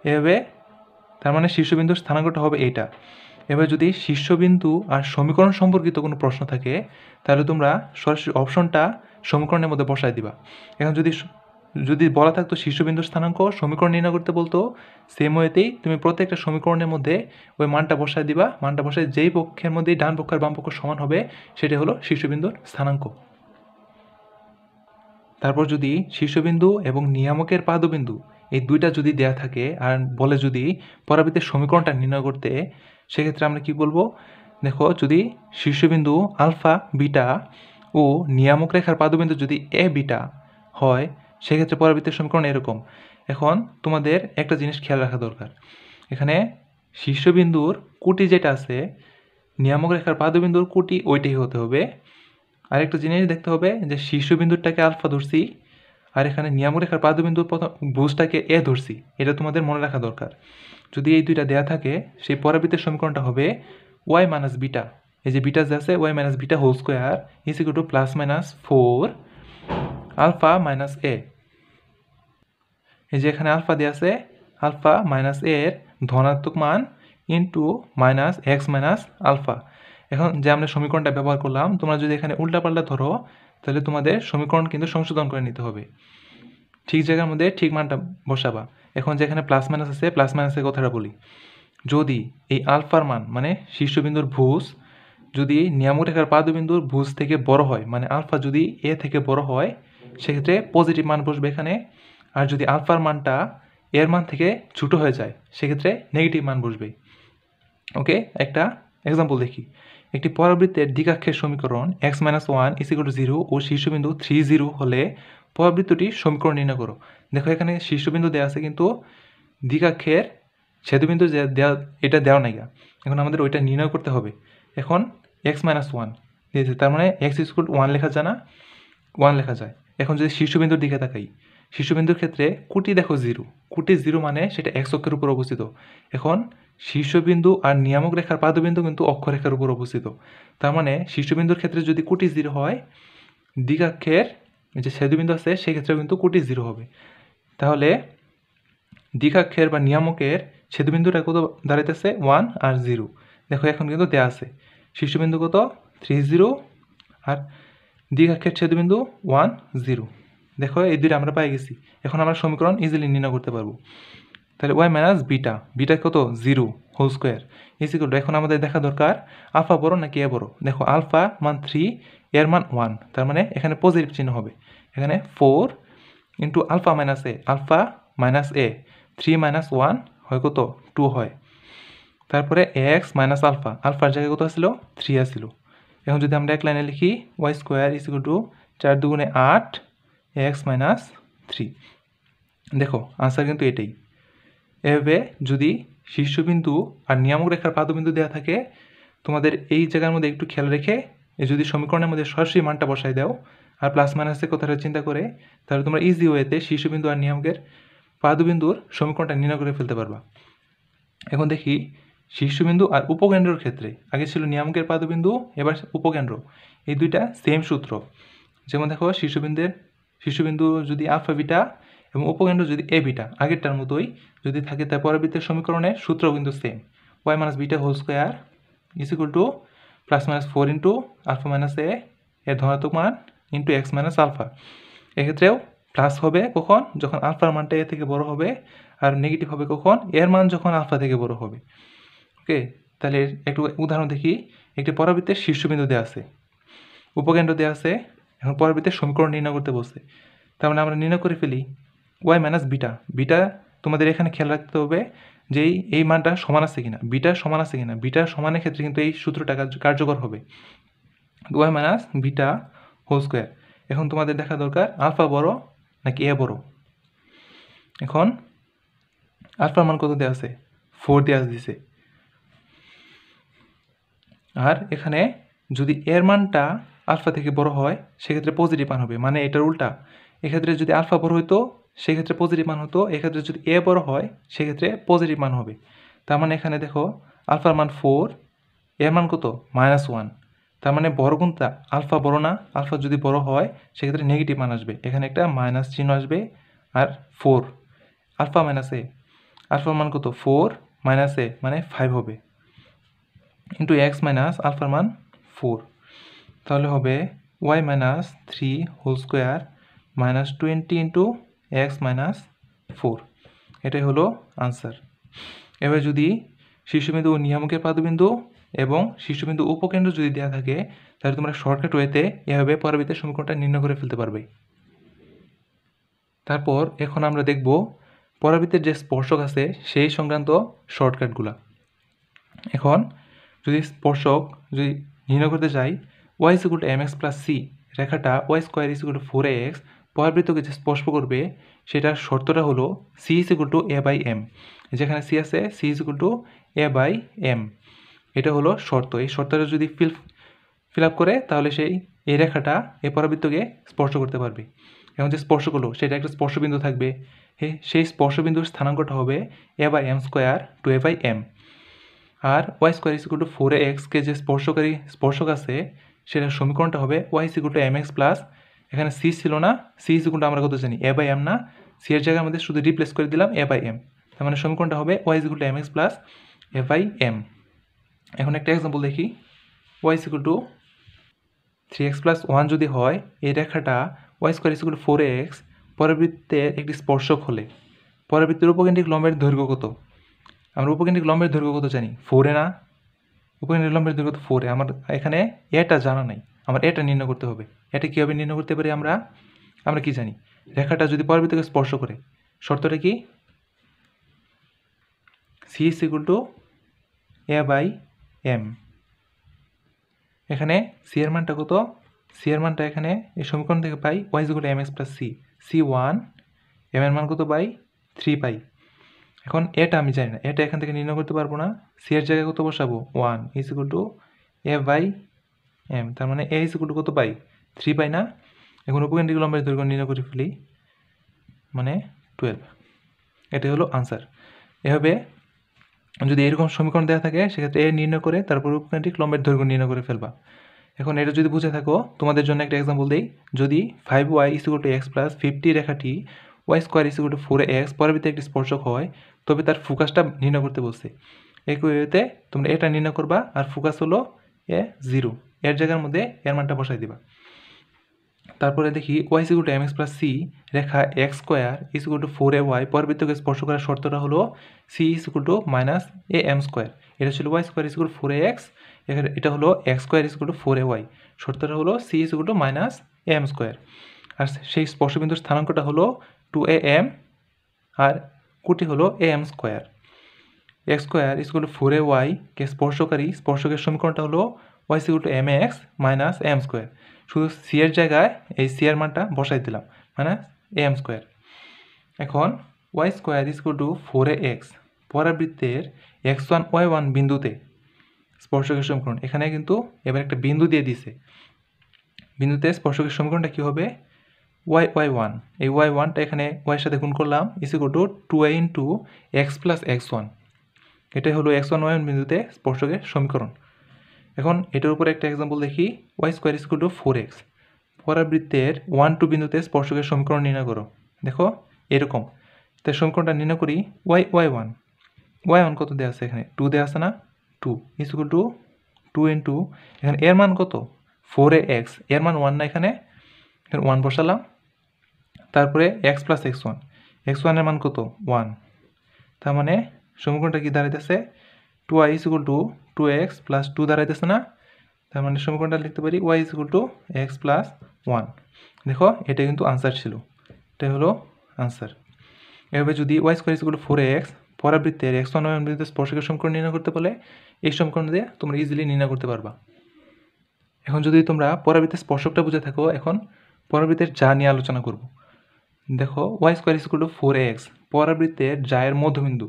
এভাবে তার মানে শীর্ষবিন্দুর স্থানাঙ্কটা হবে এইটা। এবার যদি শীর্ষবিন্দু আর সমীকরণ সম্পর্কিত কোনো প্রশ্ন থাকে তাহলে তোমরা সরাসরি অপশনটা সমীকরণের মধ্যে বসায় দিবা। এখন যদি বলা থাকতো শীর্ষবিন্দুর স্থানাঙ্ক সমীকরণ নির্ণয় করতে বলতো, সেম ওয়েতেই তুমি প্রত্যেকটা সমীকরণের মধ্যে ওই মানটা বসায় দিবা। মানটা বসায় যেই পক্ষের মধ্যেই ডান পক্ষ আর বাম পক্ষ সমান হবে সেটা হলো শীর্ষবিন্দুর স্থানাঙ্ক। তারপর যদি শীর্ষবিন্দু এবং নিয়ামকের পাদবিন্দু এই দুইটা যদি দেয়া থাকে আর বলে যদি পরাবৃত্তের সমীকরণটা নির্ণয় করতে, সেক্ষেত্রে আমরা কি বলবো, দেখো যদি শীর্ষবিন্দু আলফা বিটা ও নিয়ামক রেখার পাদবিন্দু যদি এ বিটা হয় সেক্ষেত্রে পরাবৃত্তের সমীকরণ এরকম। এখন তোমাদের একটা জিনিস খেয়াল রাখা দরকার, এখানে শীর্ষবিন্দুর কুটি যেটা আছে নিয়ামক রেখার পাদবিন্দুর কুটি ওইটাই হতে হবে। আরেকটা জিনিস দেখতে হবে যে শীর্ষবিন্দুটাকে আলফা ধরছি আর এখানে নিয়ামক রেখার পাদবিন্দুর ভুজটাকে এ ধরছি, এটা তোমাদের মনে রাখা দরকার। যদি এই দুইটা দেয়া থাকে সেই পরাবৃত্তের সমীকরণটা হবে ওয়াই মাইনাস বিটা, এই যে বিটা যে আছে Y minus beta whole square is equal to plus minus 4 alpha minus A. এই যে এখানে আলফা দেওয়া আছে, আলফা মাইনাস এর ধনাত্মক মান into minus x minus alpha. এখন যে আমরা সমীকরণটা ব্যবহার করলাম, তোমরা যদি এখানে উল্টাপাল্টা ধরো তাহলে তোমাদের সমীকরণ কিন্তু সংশোধন করে নিতে হবে, ঠিক জায়গার মধ্যে ঠিক মানটা বসাবা। এখন যেখানে প্লাস মাইনাস আছে প্লাস মাইনাসের কথাটা বলি, যদি এই আলফার মান মানে শীর্ষবিন্দুর ভুজ যদি নিয়ামক রেখার পাদবিন্দুর ভুজ থেকে বড় হয়, মানে আলফা যদি এ থেকে বড় হয় সেক্ষেত্রে পজিটিভ মান বসবে এখানে, আর যদি আলফার মানটা এর মান থেকে ছোটো হয়ে যায় সেক্ষেত্রে নেগেটিভ মান বসবে। ওকে, একটা এক্সাম্পল দেখি, একটি পরাবৃত্তের দ্বিঘাক্ষের সমীকরণ x-1 = 0 ও শীর্ষবিন্দু 3 0 হলে পরাবৃত্তটির সমীকরণ নির্ণয় করো। দেখো এখানে শীর্ষবিন্দু দেওয়া আছে কিন্তু দ্বিঘাক্ষের ছেদবিন্দু এটা দেওয়া নাই। এখন আমাদের ওইটা নির্ণয় করতে হবে। এখন x-1 দিয়েছে, তার মানে x = 1 লেখা যায় না, 1 লেখা যায়। এখন যদি শীর্ষবিন্দুর দিকে তাকাই, শীর্ষবিন্দুর ক্ষেত্রে কুটি দেখো 0, কুটি 0 মানে সেটা x অক্ষের উপর অবস্থিত। এখন শীর্ষবিন্দু আর নিয়ামক রেখার পাদবিন্দু কিন্তু অক্ষরেখার উপর অবস্থিত। তার মানে শীর্ষবিন্দুর ক্ষেত্রে যদি কুটি 0 হয়, দিগাক্ষের যে ছেদবিন্দু আছে সেক্ষেত্রেও কিন্তু কুটি 0 হবে। তাহলে দিগাক্ষের বা নিয়ামকের ছেদবিন্দুটা কত দাঁড়াইতেছে 1 আর 0। দেখো এখন কিন্তু দেয়া আছে শীর্ষবিন্দু কত 3 0 আর দিগাক্ষের ছেদবিন্দু 1 0। দেখো এই দুইটা আমরা পাই গেছি। এখন আমরা সমীকরণ ইজিলি নির্ণয় করতে পারবো। তাহলে y মাইনাস বিটা, বিটা কত 0 whole square is equal to, এখন আমাদের দেখা দরকার আলফা বড় নাকি এ বড়। দেখো আলফা মান 3, এর মান 1, তার মানে এখানে পজিটিভ চিহ্ন হবে। এখানে 4 ইন্টু আলফা মাইনাস এ, আলফা মাইনাস এ 3 মাইনাস 1 হয় কত 2 হয়। তারপরে এক্স মাইনাস আলফা, আলফার জায়গায় কত আসছিল 3 আসছিল। এখন যদি আমরা এক লাইনে লিখি y square is equal to 4 দুগুণে 8 এক্স মাইনাস 3। দেখো আনসার কিন্তু এটাই। এভাবে যদি শীর্ষবিন্দু আর নিয়ামক রেখার পাদবিন্দু দেওয়া থাকে, তোমাদের এই জায়গার মধ্যে একটু খেয়াল রেখে যদি সমীকরণের মধ্যে সরাসরি মানটা বসাই দাও আর প্লাস মাইনাসের কথাটা চিন্তা করে, তাহলে তোমরা ইজি ওয়েতে শীর্ষবিন্দু আর নিয়ামকের পাদবিন্দুর সমীকরণটা নির্ণয় করে ফেলতে পারবা। এখন দেখি শীর্ষবিন্দু আর উপকেন্দ্রর ক্ষেত্রে, আগে ছিল নিয়ামকের পাদবিন্দু, এবার উপকেন্দ্র। এই দুইটা সেম সূত্র। যেমন দেখো শীর্ষবিন্দু যদি আলফা বিটা এবং উপকেন্দ্র যদি এ বিটা আগেরটার মতোই যদি থাকে, তার পরবর্তী সমীকরণের সূত্র কিন্তু same. Y minus beta whole square is equal to plus minus 4 into alpha minus A এর ধনাত্মক মান ইন্টু এক্স মাইনাস আলফা। এক্ষেত্রেও প্লাস হবে কখন, যখন আলফার মানটা এ থেকে বড় হবে, আর নেগেটিভ হবে কখন, এর মান যখন আলফা থেকে বড় হবে। ওকে, তাহলে একটু উদাহরণ দেখি। একটি পরাবৃত্তের শীর্ষবিন্দু দেওয়া আছে, উপকেন্দ্র দেওয়া আছে, এখন পরাবৃত্তের সমীকরণ নির্ণয় করতে বসছে। তার মানে আমরা নির্ণয় করে ফেলি ওয়াই মাইনাস বিটা। বিটা তোমাদের এখানে খেয়াল রাখতে হবে যে এই মানটা সমান আছে কিনা, বিটা সমান আছে কিনা। বিটা সমানের ক্ষেত্রে কিন্তু এই সূত্রটা কার্যকর হবে। Y minus beta whole square. এখন তোমাদের দেখা দরকার আলফা বড় নাকি এ বড়। এখন আলফার মান কত দেওয়া আছে 4 দেওয়া দিছে, আর এখানে যদি এর মানটা আলফা থেকে বড় হয় সেক্ষেত্রে পজিটিভ মান হবে, মানে এটার উল্টা। এক্ষেত্রে যদি আলফা বড় হইতো সেক্ষেত্রে পজিটিভ মান হতো, এক্ষেত্রে যদি এ বড় হয় সেক্ষেত্রে পজিটিভ মান হবে। তার মানে এখানে দেখো আলফার মান 4, এর মান কত -1। তার মানে বড় কোনটা, আলফা বড় না। আলফা যদি বড় হয় সেক্ষেত্রে নেগেটিভ মান আসবে, এখানে একটা মাইনাস চিহ্ন আসবে। আর 4 আলফা মাইনাস এ, আলফার মান কত 4 মাইনাস এ মানে 5 হবে, ইন্টু এক্স মাইনাস আলফার মান 4। তাহলে হবে y minus 3 whole square minus 20 into x minus 4। এটাই হলো আনসার। এবার যদি শীর্ষবিন্দু ও নিয়ামকের পাদবিন্দু এবং শীর্ষবিন্দু উপকেন্দ্র যদি দেওয়া থাকে, তাহলে তোমরা শর্টকাট ওয়েতে এভাবে পরবর্তী সমীকরণটা নির্ণয় করে ফেলতে পারবে। তারপর এখন আমরা দেখব পরাবৃত্তের যে স্পর্শক আছে সেই সংক্রান্ত শর্টকাটগুলা। এখন যদি স্পর্শক যদি নির্ণয় করতে চাই, Y is equal to M x plus C, রেখাটা Y square is equal to 4x পরাবৃত্তকে যে স্পর্শ করবে সেটার শর্তটা হলো C is equal to A by M. যেখানে সি আছে C is equal to A by M, এটা হলো শর্ত। এই শর্তটা যদি ফিল আপ করে তাহলে এই রেখাটা এই পরাবৃত্তকে স্পর্শ করতে পারবে। এখন যে স্পর্শ করলো সেটা একটা স্পর্শবিন্দু থাকবে, সেই স্পর্শবিন্দুর স্থানাঙ্কটা হবে A by M square two A by M. আর Y square is equal to 4xকে যে স্পর্শক আছে সেটার সমীকরণটা হবে Y is equal to M x plus, এখানে সি ছিল না, সি ইজ ইকুয়াল টু আমরা কত জানি এ বাই এম না, সি এর জায়গার মধ্যে শুধু রিপ্লেস করে দিলাম এ বাই এম। তার মানে সমীকরণটা হবে Y is equal to M x plus a by m. এখন একটা এক্সাম্পল দেখি, Y is equal to 3x plus 1 যদি হয়, এই রেখাটা Y square is equal to 4x পরাবৃত্তের একটি স্পর্শক হলে পরাবৃত্তের উপকেন্দ্রিক লম্বের দৈর্ঘ্য কত? আমরা উপকেন্দ্রিক লম্বের দৈর্ঘ্য কত জানি 4 না, উপকেন্দ্রিক লম্বের দৈর্ঘ্য তো 4। আমার এখানে এটা জানা নাই, আমার এটা নির্ণয় করতে হবে। এটা কীভাবে নির্ণয় করতে পারি আমরা কি জানি, রেখাটা যদি পরাবৃত্তকে স্পর্শ করে শর্তটা কি, c is equal to A by m. এখানে সি এর মানটা কত, সি এর মানটা এখানে এই সমীকরণ থেকে পাই Y is equal to M x plus C, C 1, M এর মান কত পাই 3 পাই। এখন এটা আমি জানি না, এটা এখান থেকে নির্ণয় করতে পারবো না, সি এর জায়গায় কত বসাবো 1 is equal to A by m. তার মানে এ ইজ ইকুয়াল টু কত পাই 3 পাই না। এখন উপকেন্দ্রিক লম্বের দৈর্ঘ্য নির্ণয় করে ফেলি, মানে 12। এটাই হলো আনসার। এভাবে যদি এরকম সমীকরণ দেওয়া থাকে সেক্ষেত্রে এ নির্ণয় করে তারপর উপকেন্দ্রিক লম্বের দৈর্ঘ্য নির্ণয় করে ফেলবা। এখন এটা যদি বুঝে থাকো, তোমাদের জন্য একটা এক্সাম্পল দেই। যদি 5y = x + 50 রেখাটি y² = 4x পরবর্তী একটি স্পর্শক হয়, তবে তার ফোকাসটা নির্ণয় করতে বলছে। একই ওয়েতে তোমরা এটা নির্ণয় করবা, আর ফোকাস হলো a0, এর জায়গার মধ্যে এর মানটা বসাই দিবা। তারপরে দেখি y = mx + c রেখা x² = 4ay পরবর্তীকে স্পর্শ করার শর্তটা হলো c = -am²। এটা ছিল y² = 4ax, এটা হলো x² = 4ay। শর্তটা হলো c = -am²। আর সেই স্পর্শবিন্দুর স্থানাঙ্কটা হলো 2am, আর কোটি হলো am²। x² = 4ay কে স্পর্শকারী স্পর্শকের সমীকরণটা হলো y = mx - am²। শুধু c এর জায়গায় এই c এর মানটা বসাই দিলাম, মানে am²। এখন y² = 4ax পরাবৃত্তের x1 y1 বিন্দুতে স্পর্শকের সমীকরণ। এখানে কিন্তু এবার একটা বিন্দু দিয়ে দিছে, বিন্দুতে স্পর্শকের সমীকরণটা কি হবে, y1। এই y1টা এখানে y এর সাথে গুণ করলাম, = 2a × x + x1। এটাই হলো x1 y1 বিন্দুতে স্পর্শকের সমীকরণ। এখন এটার উপরে একটা এক্সাম্পল দেখি। y² = 4x পরাবৃত্তের 1 2 বিন্দুতে স্পর্শকের সমীকরণ নির্ণয় করো। দেখো এরকম, তাই সমীকরণটা নির্ণয় করি। y1 কত দেওয়া আছে, এখানে 2 দেওয়া আছে না, 2 = 2 × এখানে এর মান কত, 4ax, এর মান 1 না, এখানে 1 বসালাম। তারপরে x + x1, x1 এর মান কত, 1। তার মানে সমীকরণটা কি দাঁড়াইতেছে, 2y = 2x + 2 দাঁড়াইতেছে না। তার মানে সমীকরণটা লিখতে পারি y = x + 1। দেখো এটা কিন্তু আনসার ছিল, এটাই হলো আনসার। এভাবে যদি y² = 4ax পরাবৃত্তের x1 y1 বিন্দুতে স্পর্শকের সমীকরণ নির্ণয় করতে বলে, এই সমীকরণ দিয়ে তোমরা ইজিলি নির্ণয় করতে পারবা। এখন যদি তোমরা পরাবৃত্তের স্পর্শকটা বুঝে থাকো, এখন পরাবৃত্তের যা নিয়ে আলোচনা করব। দেখো y² = 4ax পরাবৃত্তের জায়ের মধ্যবিন্দু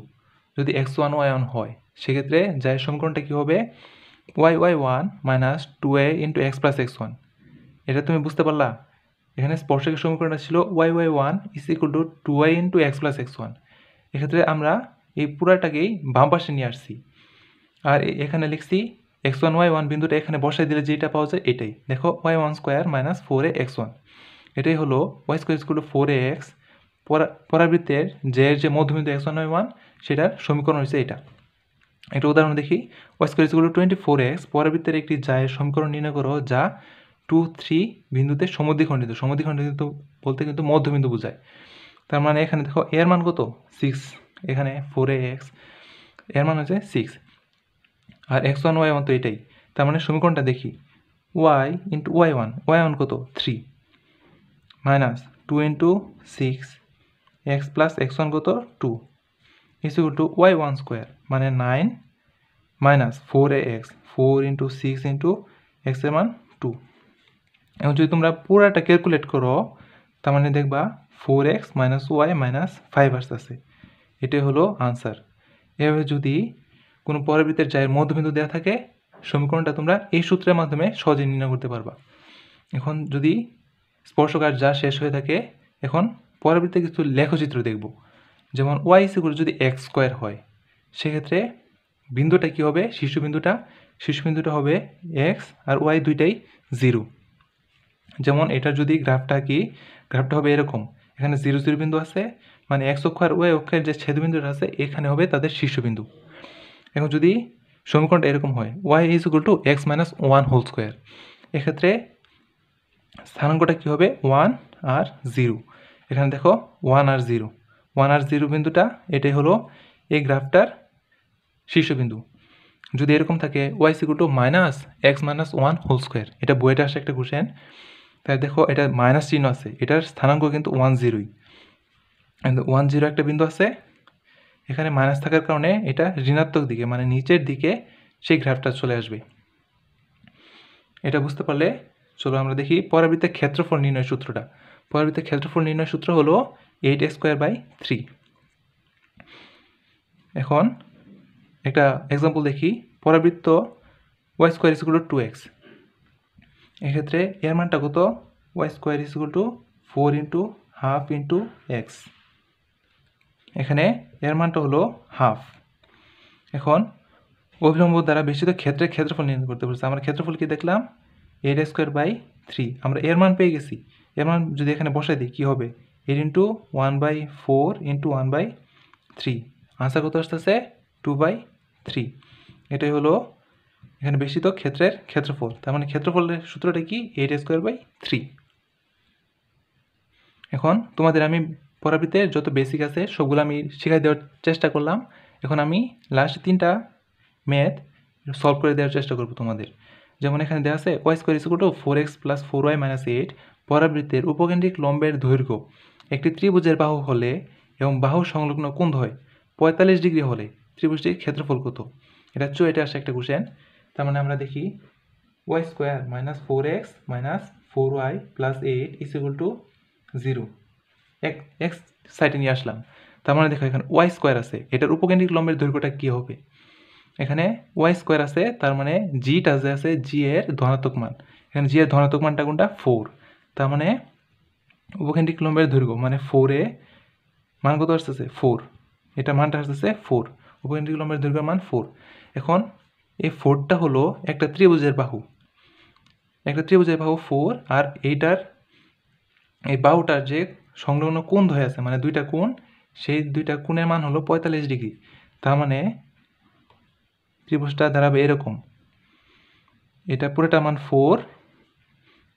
যদি x1 y1 হয়, সেক্ষেত্রে জায়ের সমীকরণটা কি হবে, y1 - 2a × x + x1। এটা তুমি বুঝতে পারলা। এখানে স্পর্শকের সমীকরণটা ছিল y1 = 2a × x + x1। এক্ষেত্রে আমরা এই পুরাটাকেই বাম পাশে নিয়ে আসছি, আর এখানে লিখছি x1 y1 বিন্দুটা এখানে বসাই দিলে যেটা পাওয়া যায় এটাই। দেখো y1² - 4ax1, এটাই হলো y² = 4ax পরাবৃত্তের যে মধ্যবিন্দু x1 y1 সেটার সমীকরণ হচ্ছে এটা। একটা উদাহরণ দেখি। y² = 24x পরাবৃত্তের একটি জায়ের সমীকরণ নির্ণয় করো যা 2 3 বিন্দুতে সমদ্বিখণ্ডিত। সমদ্বিখণ্ডিত বলতে কিন্তু মধ্যবিন্দু বোঝায়। তার মানে এখানে দেখো এর মান কত, 6, এখানে 4ax এর মান হচ্ছে 6, আর x1 y1 তো এটাই। তার মানে সমীকরণটা দেখি, y × y1 কত, 3 - 2 × 6 x + x1 কত, 2 = y1² মানে 9 - 4ax 4 × 6 × x এর মান 2। এখন যদি তোমরা পুরাটা ক্যালকুলেট করো, তার মানে দেখবা 4x - y - 5 আসতেছে। এটাই হলো আনসার। এভাবে যদি কোনো পরাবৃত্তের জায়ের মধ্যবিন্দু দেওয়া থাকে, সমীকরণটা তোমরা এই সূত্রের মাধ্যমে সহজে নির্ণয় করতে পারবা। এখন যদি স্পর্শক আর যা শেষ হয়ে থাকে, এখন পরাবৃত্তের কিছু লেখচিত্র দেখব। যেমন y = যদি x² হয়, সেক্ষেত্রে বিন্দুটা কি হবে, শীর্ষবিন্দুটা হবে x আর y দুইটাই 0। যেমন এটার যদি গ্রাফটা হবে এরকম, এখানে 0 0 বিন্দু আছে, মানে x অক্ষ আর y অক্ষের যে ছেদবিন্দুটা আছে এখানে হবে তাদের শীর্ষবিন্দু। এখন যদি সমীকরণটা এরকম হয় y = x - 1², এক্ষেত্রে স্থানাঙ্কটা কি হবে, 1 আর 0। এখানে দেখো 1 আর 0 বিন্দুটা এটাই হলো এই গ্রাফটার শীর্ষবিন্দু। যদি এরকম থাকে y = -x - 1², এটা বইটা আসে একটা কোশ্চেন, তাই দেখো এটা মাইনাস চিহ্ন আছে, এটার স্থানাঙ্ক কিন্তু 1 0ই। 1 0 একটা বিন্দু আছে, এখানে মাইনাস থাকার কারণে এটা ঋণাত্মক দিকে মানে নিচের দিকে সেই গ্রাফটা চলে আসবে। এটা বুঝতে পারলে চলো আমরা দেখি পরাবৃত্তের ক্ষেত্রফল নির্ণয় সূত্রটা। পরাবৃত্তের ক্ষেত্রফল নির্ণয় সূত্র হলো 8a² / 3। এখন একটা এক্সাম্পল দেখি। পরাবৃত্ত y² = 2x, এক্ষেত্রে এর মানটা কত, y square is equal to 4 into half into x. এখানে এর মানটা হলো হাফ। এখন অভিলম্ব দ্বারা বেষ্টিত ক্ষেত্রের ক্ষেত্রফল নির্ণয় করতে বলছে। আমরা ক্ষেত্রফল কি দেখলাম? 8²/3। আমরা এর মান পেয়ে গেছি। এর মান যদি এখানে বসাই দিই কী হবে? 8 ইন্টু 1/4 ইন্টু 1/3। আনসার কত আসতেছে? 2/3। এটাই হলো এখানে বেষ্টিত ক্ষেত্রের ক্ষেত্রফল। তার মানে ক্ষেত্রফলের সূত্রটা কি? 8²/3। এখন তোমাদের আমি পরাবৃত্তের যত বেসিক আছে সবগুলো আমি শেখাই দেওয়ার চেষ্টা করলাম। এখন আমি লাস্ট 3টা ম্যাথ সলভ করে দেওয়ার চেষ্টা করব তোমাদের। যেমন এখানে দেওয়া আছে y square is equal to 4x + 4y - 8 পরাবৃত্তের উপকেন্দ্রিক লম্বের দৈর্ঘ্য একটি ত্রিভুজের বাহু হলে এবং বাহু সংলগ্ন কোণ হয় 45 ডিগ্রি হলে ত্রিভুজটির ক্ষেত্রফল কত? এটা এটা আসে একটা কোশ্চেন। তার মানে আমরা দেখি Y square - 4x - 4y + 8 is equal to 0। X সাইডে নিয়ে আসলাম। তার মানে দেখো এখানে ওয়াই স্কোয়ার আছে, এটার উপকেন্দ্রিক লম্বের দৈর্ঘ্যটা কী হবে? এখানে ওয়াই স্কোয়ার আছে, তার মানে জিটা যে আছে জি এর ধনাত্মক মান। এখানে জি এর ধনাত্মক মানটা কোনটা? 4। তার মানে উপকেন্দ্রিক লম্বের দৈর্ঘ্য মানে 4 মান কত আসতেছে? 4। এটা মানটা আসতেছে 4। উপকেন্দ্রিক লম্বের দৈর্ঘ্যের মান 4। এখন এই 4টা হলো একটা ত্রিভুজের বাহু। একটা ত্রিভুজের বাহু 4, আর এইটার এই বাহুটার যে সংলগ্ন কোণ হয়ে আছে মানে দুইটা কোণ, সেই দুইটা কোণের মান হলো 45 ডিগ্রি। তার মানে ত্রিভুজটা দাঁড়াবে এরকম। এটা পুরোটা মান 4,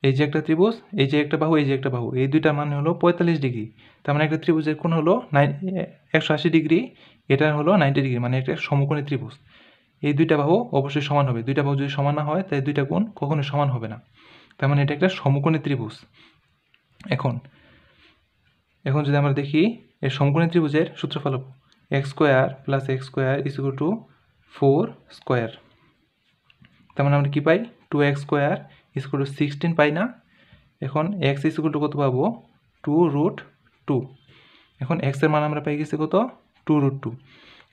এই যে একটা ত্রিভুজ, এই যে একটা বাহু, এই যে একটা বাহু, এই দুইটা মান হলো 45 ডিগ্রি। তার মানে একটা ত্রিভুজের কোণ হলো 180 ডিগ্রি, এটা হলো 90 ডিগ্রি, মানে একটা সমকোণী ত্রিভুজ। এই দুইটা বাহু অবশ্যই সমান হবে। দুইটা বাহু যদি সমান না হয় তাই দুইটা কোণ কখনোই সমান হবে না। তার মানে এটা একটা সমকোণী ত্রিভুজ। এখন যদি আমরা দেখি এর সমকোণী ত্রিভুজের সূত্রফল x² + x² is equal to 4 square. তার মানে আমরা কী পাই? 2x² ইজ ইকুয়াল টু 16 পাই না? এখন x ইজ ইকুয়াল টু কত পাবো? 2√2। এখন x এর মান আমরা পাই গেছি কত? 2√2।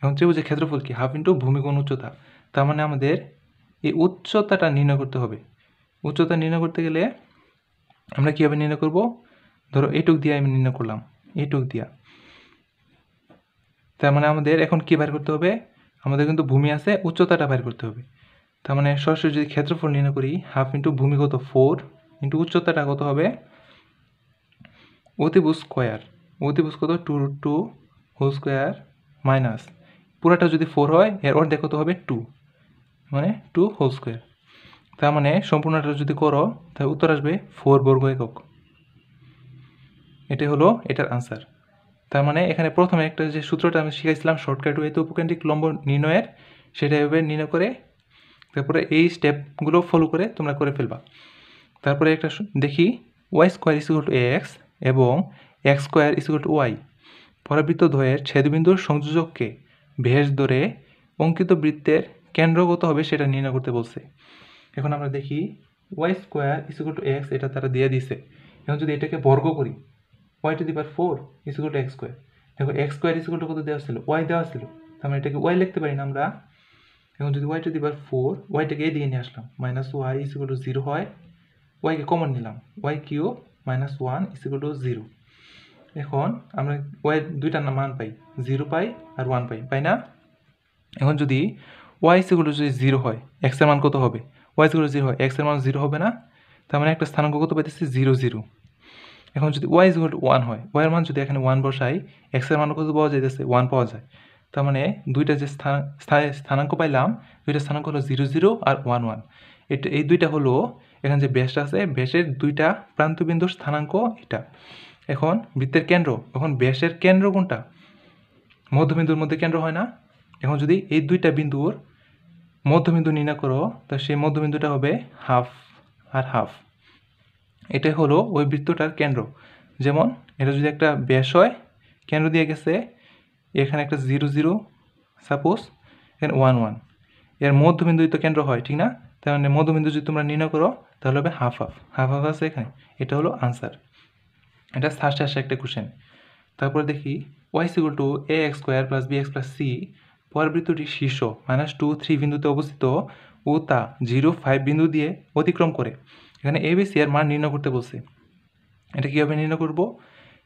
এখন ত্রিভুজের ক্ষেত্রফল কি? হাফ ইন্টু ভূমিকোণ উচ্চতা। তার মানে আমাদের এই উচ্চতাটা নির্ণয় করতে হবে। উচ্চতা নির্ণয় করতে গেলে আমরা কীভাবে নির্ণয় করব? ধরো এইটুক দিয়ে আমি নির্ণয় করলাম, এইটুক দিয়া। তার মানে আমাদের এখন কী বের করতে হবে? আমাদের কিন্তু ভূমি আছে, উচ্চতাটা বের করতে হবে। তার মানে সরাসরি যদি ক্ষেত্রফল নির্ণয় করি, হাফ ইন্টু ভূমি কত? 4 ইন্টু উচ্চতাটা কত হবে? অতিভুজ স্কোয়ার। অতিভুজ কত? 2√2 হোল স্কোয়ার মাইনাস পুরাটা যদি 4 হয় এর অর্ধেক কত হবে? 2, মানে 2 হোল স্কোয়ার। তার মানে সম্পূর্ণটা যদি করো তাহলে উত্তর আসবে 4 বর্গ একক। এটাই হলো এটার আনসার। তার মানে এখানে প্রথমে একটা যে সূত্রটা আমি শিখাইছিলাম শর্টকাট ওয়েতে উপকেন্দ্রিক লম্ব নির্ণয়ের, সেটা এভাবে নির্ণয় করে তারপরে এই স্টেপগুলো ফলো করে তোমরা করে ফেলবা। তারপরে একটা দেখি Y square is equal to X এবং X square is equal to Y পরাবৃত্ত দ্বয়ের ছেদবিন্দুর সংযোজককে ভেস ধরে অঙ্কিত বৃত্তের কেন্দ্রগত হবে সেটা নির্ণয় করতে বলছে। এখন আমরা দেখি Y square is equal to X, এটা তারা দিয়ে দিছে। এখন যদি এটাকে বর্গ করি, Y to the power 4 is equal to X square. দেখো X square is equal to কত দেওয়া ছিল? ওয়াই দেওয়া ছিল। তার মানে এটাকে ওয়াই লিখতে পারি না আমরা। এখন যদি ওয়াই টু দি পাওয়ার 4, ওয়াইটাকে এই দিকে নিয়ে আসলাম, minus Y is equal to 0 হয়। ওয়াইকে কমন নিলাম, Y cube minus 1 is equal to 0। এখন আমরা ওয়াই দুইটা মান পাই, 0 পাই আর 1 পাই না? এখন যদি ওয়াই ইজ ইকুয়াল টু যদি 0 হয়, এক্সের মান কত হবে? ওয়াই ইজ ইকুয়াল টু 0 হয়, এক্সের মান 0 হবে না? তার মানে একটা স্থানাঙ্ক কত পাইতেছি? 0 0। এখন যদি ওয়াই ইজ ইকুয়াল টু 1 হয়, ওয়াইয়ের মান যদি এখানে 1 বসাই, এক্সের মান কত পাওয়া যাইতেছে? 1 পাওয়া যায়। তার মানে দুইটা যে স্থানাঙ্ক পাইলাম, দুইটা স্থানাঙ্ক হলো 0 0 আর 1 1। এই দুইটা হলো এখানে যে ব্যাসটা আছে, ব্যাসের দুইটা প্রান্তবিন্দুর স্থানাঙ্ক এটা। এখন বৃত্তের কেন্দ্র, এখন ব্যাসের কেন্দ্র কোনটা? মধ্যবিন্দুর মধ্যে কেন্দ্র হয় না? এখন যদি এই দুইটা বিন্দুর মধ্যবিন্দু নির্ণয় করো, তো সেই মধ্যবিন্দুটা হবে হাফ আর হাফ। এটাই হলো ওই বৃত্তটার কেন্দ্র। যেমন এটা যদি একটা ব্যাস হয়, কেন্দ্র দিয়ে গেছে এখানে একটা 0 0, সাপোজ এখানে 1 1, এর মধ্যবিন্দু তো কেন্দ্র হয়, ঠিক না? তার মানে মধ্যবিন্দু যদি তোমরা নির্ণয় করো তাহলে হবে হাফ হাফ। হাফ হাফ আছে এখানে, এটা হলো আনসার। এটা ফার্স্টে আসে একটা কোশ্চেন। তারপরে দেখি Y is equal to A x square plus B x plus C পরবৃত্তটির শীর্ষ -2 3 বিন্দুতে অবস্থিত ও তা 0 5 বিন্দু দিয়ে অতিক্রম করে। এখানে এ বি সি এর মান নির্ণয় করতে বলছে। এটা কীভাবে নির্ণয় করব?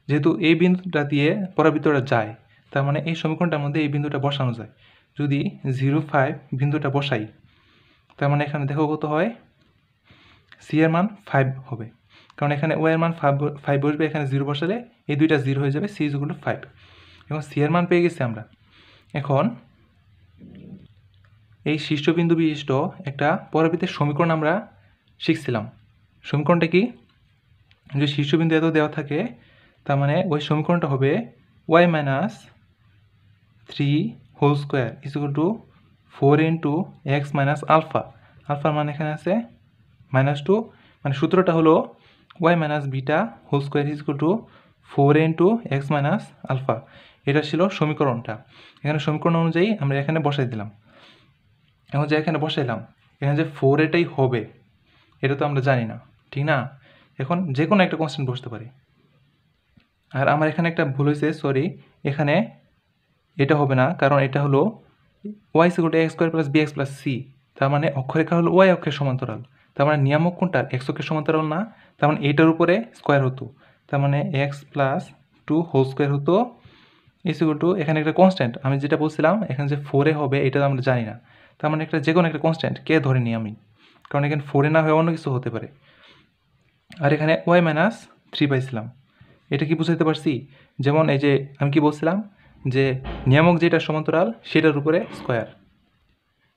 যেহেতু এই বিন্দুটা দিয়ে পরাবৃত্তটা যায়, তার মানে এই সমীকরণটার মধ্যে এই বিন্দুটা বসানো যায়। যদি 0.5 বিন্দুটা বসাই, তার মানে এখানে দেখো কত হয়, সি এর মান 5 হবে, কারণ এখানে ও এর মান 5 বসবে, এখানে 0 বসালে এই দুইটা 0 হয়ে যাবে, সি ইজ ইকুয়াল টু 5। এখন সি এর মান পেয়ে গেছি আমরা। এখন এই শীর্ষবিন্দু বিশিষ্ট একটা পরাবৃত্তের সমীকরণ আমরা শিখছিলাম। সমীকরণটা কি? যে শীর্ষবিন্দু এত দেওয়া থাকে, তার মানে ওই সমীকরণটা হবে y - 3 whole square is equal to 4 into x minus alpha. আলফার মান এখানে আছে -2, মানে সূত্রটা হলো y - beta whole square is equal to 4 into x minus alpha. এটা ছিল সমীকরণটা। এখানে সমীকরণ অনুযায়ী আমরা এখানে বসাই দিলাম। এখন যে এখানে বসাইলাম, এখানে যে 4 এটাই হবে, এটা তো আমরা জানি না, ঠিক না? এখন যে কোনো একটা কনস্ট্যান্ট বসতে পারি। আর আমার এখানে একটা ভুল হয়েছে, সরি, এখানে এটা হবে না, কারণ এটা হলো y = x² + bx + c, তার মানে অক্ষরেখা হলো y অক্ষের সমান্তরাল, তার মানে নিয়ামক কোনটা? x অক্ষের সমান্তরাল না, তার মানে এইটার উপরে স্কোয়ার হতো, তার মানে x + 2 হোল স্কোয়ার হতো ইজ ইকুয়াল টু, এখানে একটা কনস্ট্যান্ট আমি যেটা বলছিলাম এখানে যে 4 হবে এটা আমরা জানি না, তার মানে একটা যে কোনো একটা কনস্ট্যান্ট কে ধরে নিই আমি, কারণ এখানে 4 না হয়ে অন্য কিছু হতে পারে। আর এখানে y - 3 পাইছিলাম। এটা কি বুঝাইতে পারছি? যেমন এই যে আমি কি বলছিলাম যে নিয়ামক যেটা সমান্তরাল সেটার উপরে স্কোয়ার,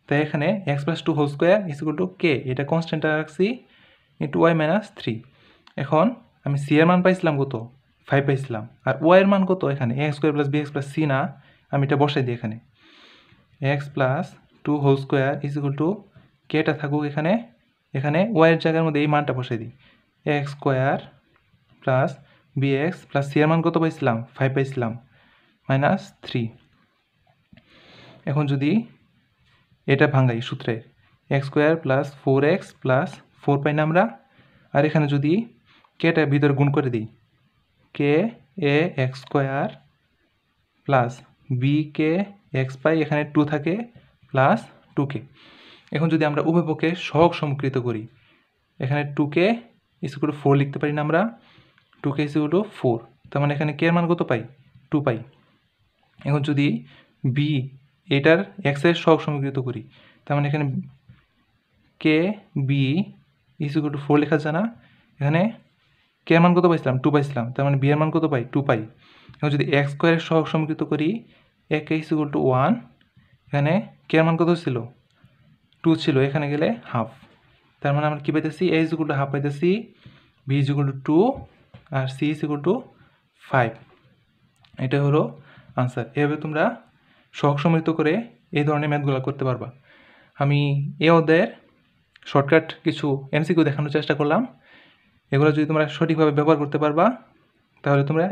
তাই এখানে x + 2 whole square is equal to K, এটা কনস্ট্যান্টটা রাখছি, ইন্টু y - 3। এখন আমি সি এর মান পাইছিলাম কত? 5 পাইছিলাম। আর y এর মান কত? এখানে x² + bx + c না, আমি এটা বসাই দিই এখানে, x + 2 whole square is equal to কেটা থাকুক এখানে, এখানে y এর জায়গার মধ্যে এই মানটা বসাই দিই, x² + bx + c এর মান কত পাইছিলাম? 5 পাইছিলাম, -3। এখন যদি এটা ভাঙাই সূত্রে, x² + 4x + 4 পাই না আমরা, আর এখানে যদি কেটা ভিতরে গুণ করে দিই, কে এ x² + bk x পাই, এখানে 2 থাকে প্লাস 2k। এখন যদি আমরা উভয় পক্ষে সহগ সমকৃত করি, এখানে 2k = 4 লিখতে পারি না আমরা, 2k = 4, তার মানে এখানে কে এর মান কত পাই? 2 পাই। এখন যদি b এটার x এর সহগ সমকৃত করি, তার মানে এখানে কে বি = 4 লেখা যায় না, এখানে কে এর মান কত পাইছিলাম? 2 পাইছিলাম, তার মানে বি এর মান কত পাই? 2 পাই। এখন যদি x² এর সহগ সমকৃত করি, ak = 1, এখানে কে এর মান কত ছিল? 2 ছিল, এখানে গেলে হাফ, তার মানে আমরা কী পাইতেছি? a = হাফ পাইতেছি, b = 2, আর c = 5। এটা হলো আনসার। এভাবে তোমরা সহগ সমৃদ্ধ করে এই ধরনের ম্যাথগুলো করতে পারবা। আমি এই অধ্যায়ের শর্টকাট কিছু MCQ দেখানোর চেষ্টা করলাম। এগুলো যদি তোমরা সঠিকভাবে ব্যবহার করতে পারবা, তাহলে তোমরা